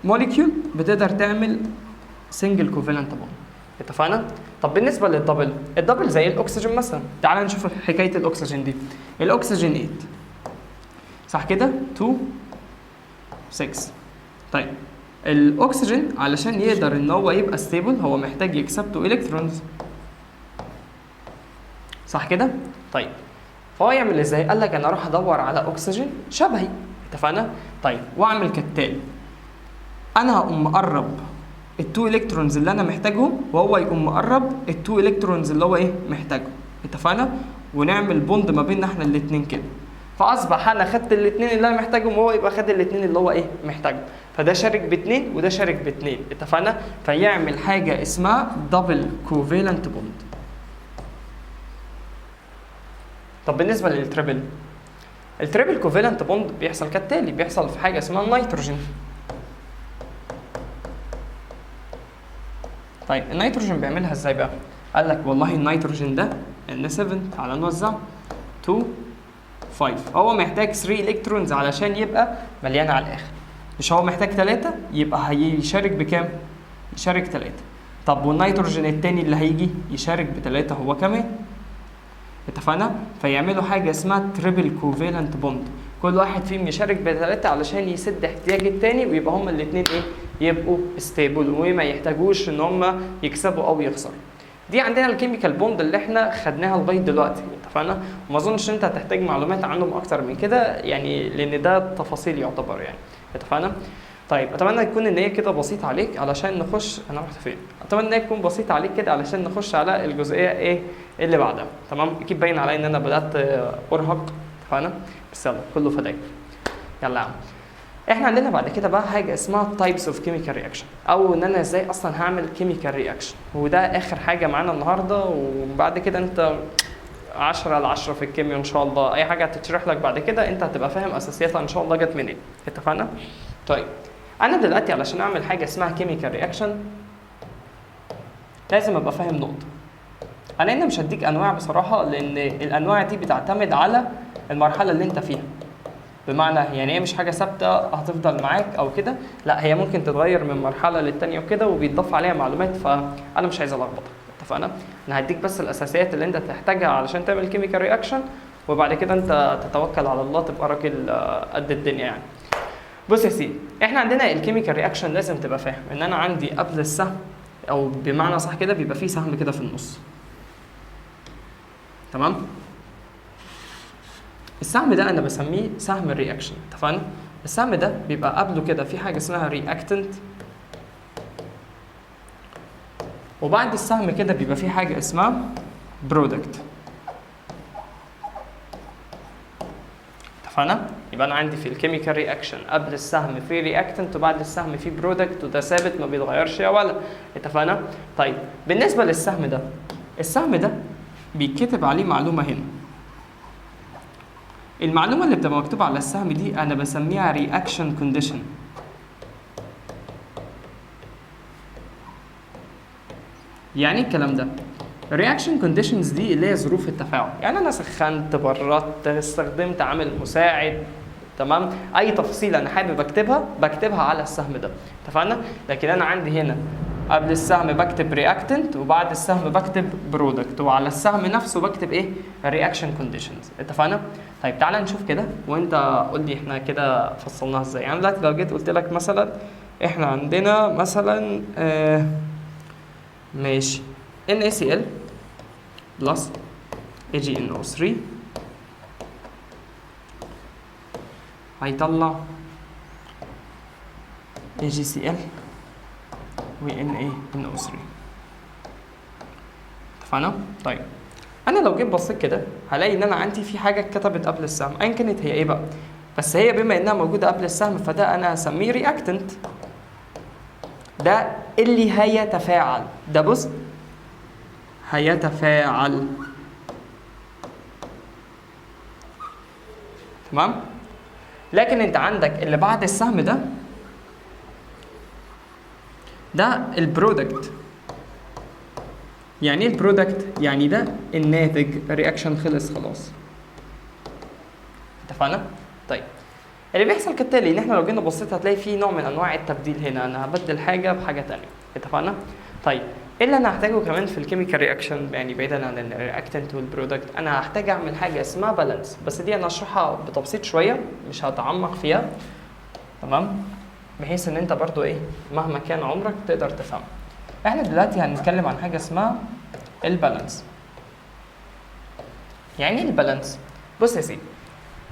موليكيول بتقدر تعمل سنجل كوفالنت بوند، اتفقنا؟ طب بالنسبه للدبل، الدبل زي الاكسجين مثلا، تعال نشوف حكايه الاكسجين دي. الاكسجين 8 صح كده؟ 2 6. طيب الاكسجين علشان يقدر ان هو يبقى ستيبل هو محتاج يكسب 2 الكترونز، صح كده؟ طيب فهو يعمل ازاي؟ قال لك انا اروح ادور على اكسجين شبهي، اتفقنا؟ طيب واعمل كالتالي، انا هقوم مقرب ال2 الكترونز اللي انا محتاجهم وهو يقوم مقرب ال2 الكترونز اللي هو ايه محتاجهم، اتفقنا؟ ونعمل بوند ما بيننا احنا الاثنين كده، فاصبح انا خدت الاثنين اللي انا محتاجهم وهو يبقى خد الاثنين اللي هو ايه محتاجهم، فده شارك ب2 وده شارك ب2، اتفقنا؟ فيعمل حاجه اسمها دبل كوفالنت بوند. طب بالنسبه للتريبل، التريبل كوفالنت بوند بيحصل كالتالي، بيحصل في حاجه اسمها النيتروجين. طيب النيتروجين بيعملها ازاي بقى؟ قال لك والله النيتروجين ده N7، تعالى نوزع 2 5، هو محتاج 3 الكترونز علشان يبقى مليان على الاخر، مش هو محتاج 3؟ يبقى هيشارك بكام؟ يشارك 3. طب والنيتروجين التاني اللي هيجي يشارك ب3 هو كمان، اتفقنا؟ فيعملوا حاجه اسمها تريبل كوفالنت بوند، كل واحد فيهم يشارك ب3 علشان يسد احتياج التاني ويبقى هما الاثنين ايه؟ يبقوا ستيبل وما يحتاجوش ان هما يكسبوا او يخسروا. دي عندنا الكيميكال بوند اللي احنا خدناها لغايه دلوقتي، اتفقنا؟ وما اظنش انت هتحتاج معلومات عنهم اكتر من كده يعني، لان ده تفاصيل يعتبر يعني، اتفقنا؟ طيب اتمنى تكون ان هي كده بسيطه عليك علشان نخش، انا رحت فين؟ اتمنى ان هي تكون بسيطه عليك كده علشان نخش على الجزئيه ايه اللي بعدها، تمام؟ اكيد باين عليا ان انا بدات ارهق، اتفقنا؟ بس يلا كله فداك. يلا يا عم، احنا عندنا بعد كده بقى حاجه اسمها تايبس اوف كيميكال رياكشن، او ان انا ازاي اصلا هعمل كيميكال رياكشن، وده اخر حاجه معانا النهارده. وبعد كده انت 10 على 10 في الكيمياء ان شاء الله، اي حاجه هتتشرح لك بعد كده انت هتبقى فاهم اساسياتها ان شاء الله جت منين، اتفقنا؟ طيب انا دلوقتي علشان اعمل حاجه اسمها كيميكال رياكشن لازم ابقى فاهم نقطه. انا هنا مش هديك انواع بصراحه، لان الانواع دي بتعتمد على المرحله اللي انت فيها. بمعنى يعني هي مش حاجه ثابته هتفضل معاك او كده، لا هي ممكن تتغير من مرحله للتانيه وكده، وبيتضاف عليها معلومات، فانا مش عايز الخبطك، اتفقنا؟ انا هديك بس الاساسيات اللي انت تحتاجها علشان تعمل كيميكال رياكشن، وبعد كده انت تتوكل على الله تبقى راجل قد الدنيا يعني. بص يا سيدي، احنا عندنا الكيميكال رياكشن لازم تبقى فاهم ان انا عندي قبل السهم، او بمعنى صح كده بيبقى فيه سهم كده في النص، تمام؟ السهم ده انا بسميه سهم الرياكشن، اتفقنا؟ السهم ده بيبقى قبله كده في حاجه اسمها رياكتنت، وبعد السهم كده بيبقى في حاجه اسمها برودكت، اتفقنا؟ يبقى انا عندي في الكيميكال رياكشن قبل السهم في رياكتنت، وبعد السهم في برودكت، وده ثابت ما بيتغيرش يا ولا، اتفقنا؟ طيب بالنسبه للسهم ده، السهم ده بيتكتب عليه معلومه هنا. المعلومه اللي بتبقى مكتوبه على السهم دي انا بسميها رياكشن كونديشن. يعني ايه الكلام ده؟ الرياكشن كونديشنز دي اللي هي ظروف التفاعل، يعني انا سخنت، بردت، استخدمت عامل مساعد، تمام؟ اي تفصيل انا حابب اكتبها بكتبها على السهم ده، اتفقنا؟ لكن انا عندي هنا قبل السهم بكتب رياكتنت، وبعد السهم بكتب برودكت، وعلى السهم نفسه بكتب ايه؟ الرياكشن كونديشنز، اتفقنا؟ طيب تعالى نشوف كده وانت قول لي احنا كده فصلناها ازاي. يعني دلوقتي لو جيت قلت لك مثلا احنا عندنا مثلا ماشي NaCl بلس AgNO3 هيطلع AgCl و NaNO3، اتفقنا؟ طيب انا لو جيت بصيت كده هلاقي ان انا عندي في حاجه اتكتبت قبل السهم، ايا كانت هي ايه بقى، بس هي بما انها موجوده قبل السهم فده انا هسميه رياكتنت. ده اللي هيتفاعل، ده بص هيتفاعل، تمام؟ لكن انت عندك اللي بعد السهم ده البرودكت. يعني ايه البرودكت؟ يعني ده الناتج، الرياكشن خلص خلاص، اتفقنا؟ طيب اللي بيحصل كالتالي ان احنا لو جينا بصيت هتلاقي في نوع من انواع التبديل هنا، انا هبدل حاجه بحاجه ثانيه، اتفقنا؟ طيب ايه اللي انا هحتاجه كمان في الكيميكال رياكشن يعني بعيدا عن الرياكتنت والبرودكت؟ انا هحتاج اعمل حاجه اسمها بالانس، بس دي انا هشرحها بتبسيط شويه مش هتعمق فيها، تمام؟ بحيث ان انت برضو ايه مهما كان عمرك تقدر تفهم. احنا دلوقتي هنتكلم عن حاجه اسمها البالانس. يعني ايه البالانس؟ بص يا سيدي،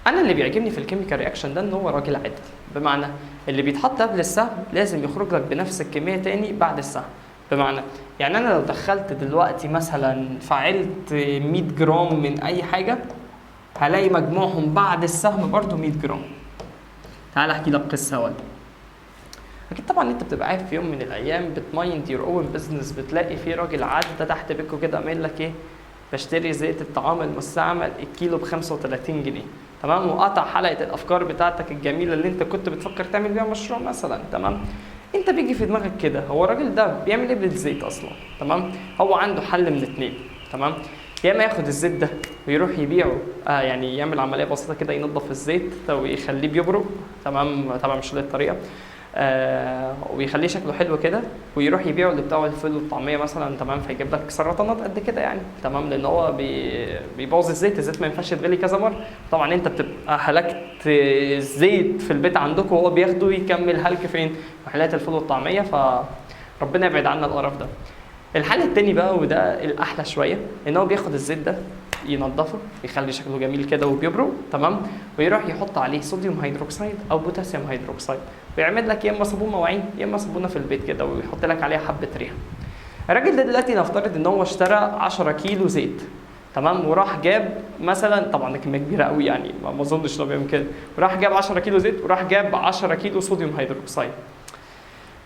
انا اللي بيعجبني في الكيميكال رياكشن ده ان هو راجل عادل، بمعنى اللي بيتحط قبل السهم لازم يخرج لك بنفس الكميه تاني بعد السهم. بمعنى يعني انا لو دخلت دلوقتي مثلا فعلت 100 جرام من اي حاجه هلاقي مجموعهم بعد السهم برضو 100 جرام. تعال احكي لك قصه ولا اكيد طبعا انت بتبقى قاعد في يوم من الايام بتمايند يور اون بزنس، بتلاقي في راجل عدى تحت بيتكو كده عامل لك ايه؟ بشتري زيت الطعام المستعمل الكيلو ب 35 جنيه، تمام؟ وقطع حلقه الافكار بتاعتك الجميله اللي انت كنت بتفكر تعمل بيها مشروع مثلا، تمام؟ انت بيجي في دماغك كده هو الراجل ده بيعمل ايه بالزيت اصلا؟ تمام؟ هو عنده حل من اتنين، تمام؟ يا اما ياخد الزيت ده ويروح يبيعه، يعني يعمل عمليه بسيطه كده ينظف الزيت ويخليه بيبرق، تمام؟ طبعا مش دي الطريقه، ويخليه شكله حلو كده ويروح يبيعه اللي بتاعه الفول والطعميه مثلا، تمام؟ فيجيب لك سرطانات قد كده يعني، تمام؟ لان هو بيبوظ الزيت ما ينفعش يتغلي كذا مره. طبعا انت بتبقى هلكت الزيت في البيت عندكم وهو بياخده يكمل هلك فين؟ محلات الفول والطعميه، فربنا يبعد عنا القرف ده. الحل التاني بقى وده الاحلى شويه، ان هو بياخد الزيت ده ينضفه يخلي شكله جميل كده وبيبرق تمام، ويروح يحط عليه صوديوم هيدروكسيد او بوتاسيوم هيدروكسيد، ويعمل لك يا اما صابون مواعين يا اما صابونه في البيت كده، ويحط لك عليها حبه ريحه. الراجل ده دلوقتي نفترض ان هو اشترى 10 كيلو زيت تمام، وراح جاب مثلا، طبعا كميه كبيره قوي يعني ما اظنش انه بيعمل كده، وراح جاب 10 كيلو زيت وراح جاب 10 كيلو صوديوم هيدروكسيد.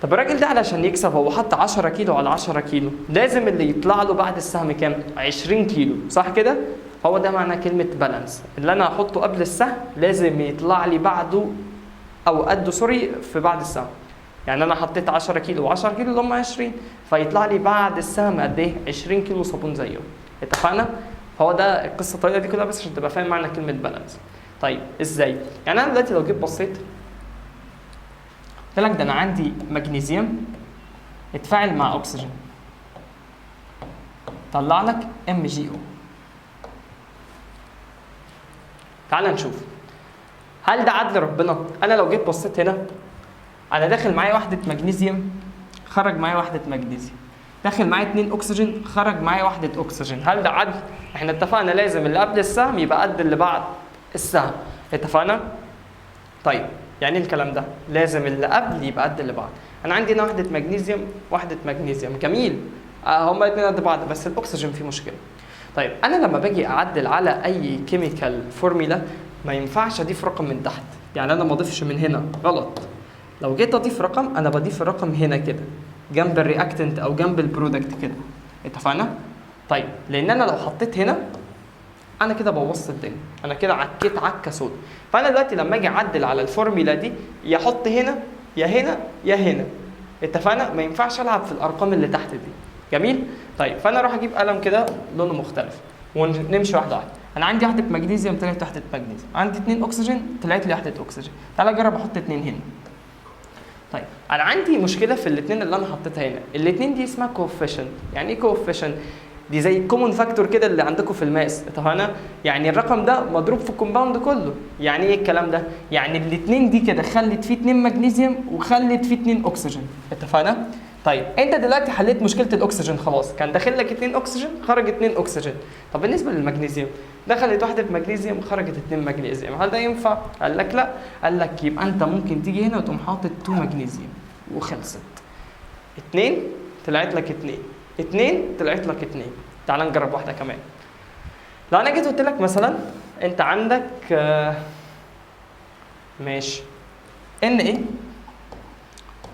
طب الراجل ده علشان يكسب هو حط 10 كيلو على 10 كيلو، لازم اللي يطلع له بعد السهم كام؟ 20 كيلو، صح كده؟ هو ده معنى كلمة بالانس، اللي انا هحطه قبل السهم لازم يطلع لي بعده او قده سوري في بعد السهم. يعني انا حطيت 10 كيلو و10 كيلو اللي هم 20، فيطلع لي بعد السهم قد ايه؟ 20 كيلو صابون زيهم. اتفقنا؟ فهو ده القصة الطويلة دي كلها بس عشان تبقى فاهم معنى كلمة بالانس. طيب ازاي؟ يعني انا دلوقتي لو جيت بصيت قلت لك ده انا عندي مغنيسيوم اتفاعل مع اكسجين طلع لك MgO. تعال نشوف هل ده عدل ربنا؟ انا لو جيت بصيت هنا انا داخل معايا وحده مغنيسيوم خرج معايا وحده مغنيسيوم، داخل معايا 2 اكسجين خرج معايا وحده اكسجين، هل ده عدل؟ احنا اتفقنا لازم اللي قبل السهم يبقى قد اللي بعد السهم، اتفقنا؟ طيب يعني ايه الكلام ده؟ لازم اللي قبل يبقى قد اللي بعد. انا عندي هنا وحده مغنيسيوم جميل، هما الاثنين قد بعض بس الاكسجين فيه مشكله. طيب انا لما باجي اعدل على اي كيميكال فورميلا ما ينفعش اضيف رقم من تحت، يعني انا ما اضيفش من هنا، غلط. لو جيت اضيف رقم انا بضيف الرقم هنا كده جنب الرياكتنت او جنب البرودكت كده، اتفقنا؟ طيب لان انا لو حطيت هنا انا كده بوظت الدنيا، انا كده عكيت عكه سودا. فانا دلوقتي لما اجي اعدل على الفورميلا دي يا احط هنا يا هنا يا هنا، اتفقنا؟ ما ينفعش العب في الارقام اللي تحت دي. جميل؟ طيب فانا اروح اجيب قلم كده لونه مختلف ونمشي واحده واحده. انا عندي وحده مغنيسيوم طلعت وحده مغنيسيوم، عندي 2 اكسجين طلعت لي وحده اكسجين، تعالى اجرب احط 2 هنا. طيب انا عندي مشكله في الاثنين اللي انا حطيتها هنا، الاثنين دي اسمها كوفيشنت. يعني ايه كوفيشنت؟ دي زي الكومون فاكتور كده اللي عندكم في الماس، اتفقنا؟ يعني الرقم ده مضروب في الكومباوند كله. يعني ايه الكلام ده؟ يعني الاثنين دي كده خلت فيه 2 مغنيسيوم وخلت فيه 2 اكسجين، اتفقنا؟ طيب انت دلوقتي حليت مشكله الاكسجين خلاص، كان داخل لك 2 اكسجين خرج 2 اكسجين. طب بالنسبه للمغنيسيوم دخلت وحده مغنيسيوم خرجت 2 مغنيسيوم، هل ده ينفع؟ قال لك لا، قال لك يبقى انت ممكن تيجي هنا وتقوم حاطط 2 مغنيسيوم وخلصت. 2 طلعت لك 2 2 طلعت لك 2. تعال نجرب واحده كمان. لو انا جيت قلت لك مثلا انت عندك ماشي Na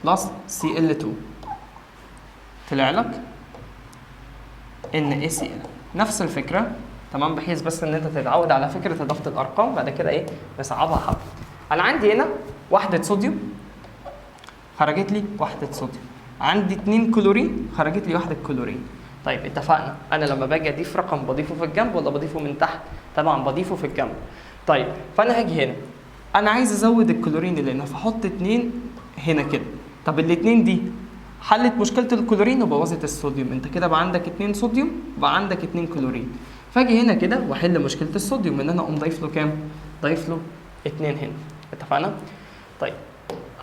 بلس Cl2 طلع لك NaCl، نفس الفكره تمام، بحيث بس ان انت تتعود على فكره اضافه الارقام، بعد كده ايه نصعبها حبه. انا عندي هنا وحده صوديوم خرجت لي وحده صوديوم، عندي 2 كلورين خرجت لي وحده كلورين. طيب اتفقنا انا لما باجي اضيف رقم بضيفه في الجنب ولا بضيفه من تحت؟ طبعا بضيفه في الجنب. طيب فانا هاجي هنا انا عايز ازود الكلورين اللي هنا فاحط 2 هنا كده. طب الاثنين دي حلت مشكله الكلورين وبوظت الصوديوم، انت كده بقى عندك 2 صوديوم وبقى عندك 2 كلورين. فاجي هنا كده واحل مشكله الصوديوم ان انا اقوم ضايف له كام؟ ضايف له 2 هنا، اتفقنا؟ طيب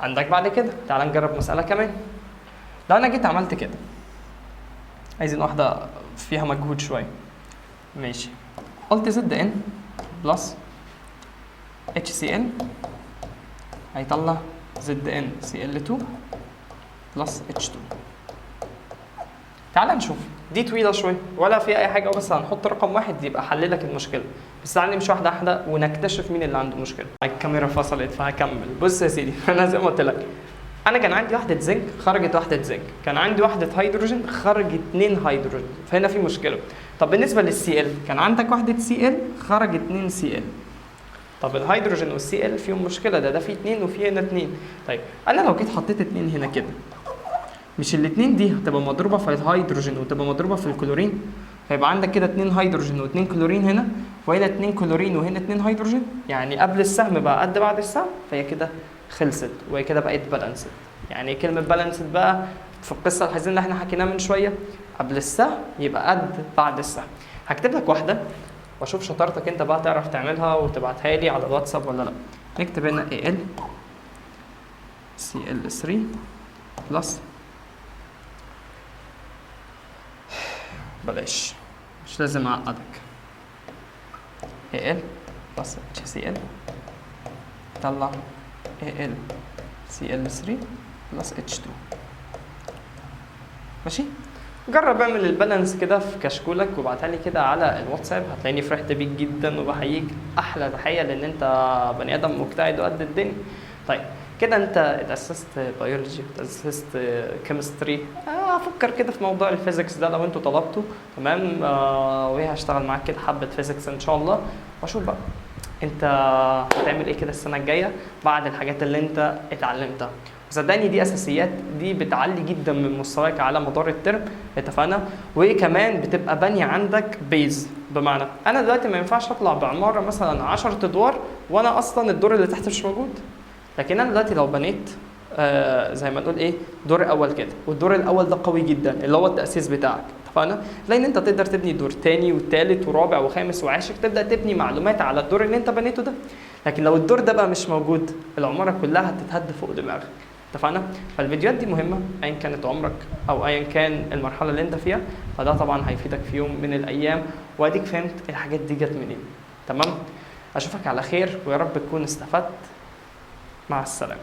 عندك بعد كده تعال نجرب مساله كمان. لو انا جيت عملت كده، عايزين واحده فيها مجهود شويه. ماشي، قلت ZN بلس HCl هيطلع ZnCl2 بلس H2. تعال نشوف، دي طويله شويه ولا في اي حاجه، بس هنحط رقم واحد يبقى حل لك المشكله. بس تعال نمشي واحده واحده ونكتشف مين اللي عنده مشكله. الكاميرا فصلت فهكمل. بص يا سيدي انا زي ما قلت لك انا كان عندي وحده زنك خرجت وحده زنك، كان عندي وحده هيدروجين خرج 2 هيدروجين، فهنا في مشكله. طب بالنسبه للCl كان عندك وحده Cl خرج 2 Cl. طب الهيدروجين والCl فيهم مشكله، ده في 2 وفي هنا 2. طيب انا لو جيت حطيت 2 هنا كده، مش الاثنين دي هتبقى مضروبه في الهيدروجين وتبقى مضروبه في الكلورين، فيبقى عندك كده 2 هيدروجين و2 كلورين هنا، وهنا 2 كلورين وهنا 2 هيدروجين، يعني قبل السهم بقى قد بعد السهم، فهي كده خلصت وهي كده بقت بالانسد. يعني كلمه بالانسد بقى في القصه الحزينه اللي احنا حكيناها من شويه، قبل السهم يبقى قد بعد السهم. هكتب لك واحده واشوف شطارتك انت بقى تعرف تعملها وتبعتها لي على الواتساب ولا لا. نكتب هنا AlCl3 بلس بلاش، مش لازم اعقدك. AL بلس HCl طلع AlCl3 بلس H2. ماشي؟ جرب اعمل البالانس كده في كشكولك وابعتها لي كده على الواتساب، هتلاقيني فرحت بيك جدا وبحييك احلى تحيه، لان انت بني ادم مجتهد وقد الدنيا. طيب كده انت اتاسست بيولوجي واتاسست كيمستري، افكر كده في موضوع الفيزيكس ده لو انتوا طلبتوا. تمام. وهشتغل معاك كده حبه فيزيكس ان شاء الله، واشوف بقى انت هتعمل ايه كده السنه الجايه بعد الحاجات اللي انت اتعلمتها. صدقني دي اساسيات، دي بتعلي جدا من مستواك على مدار الترم، اتفقنا؟ وكمان بتبقى بانيه عندك بيز. بمعنى انا دلوقتي ما ينفعش اطلع بعماره مثلا 10 ادوار وانا اصلا الدور اللي تحت مش موجود، لكن انا دلوقتي لو بنيت زي ما نقول ايه دور اول كده، والدور الاول ده قوي جدا اللي هو التاسيس بتاعك، اتفقنا؟ لان انت تقدر تبني دور تاني وثالث ورابع وخامس وعاشر، تبدا تبني معلومات على الدور اللي انت بنيته ده. لكن لو الدور ده بقى مش موجود، العماره كلها هتتهد فوق دماغك، اتفقنا؟ فالفيديوهات دي مهمه ايا كانت عمرك او ايا كان المرحله اللي انت فيها، فده طبعا هيفيدك في يوم من الايام، واديك فهمت الحاجات دي جت منين. تمام؟ اشوفك على خير ويا رب تكون استفدت. مع السلامه.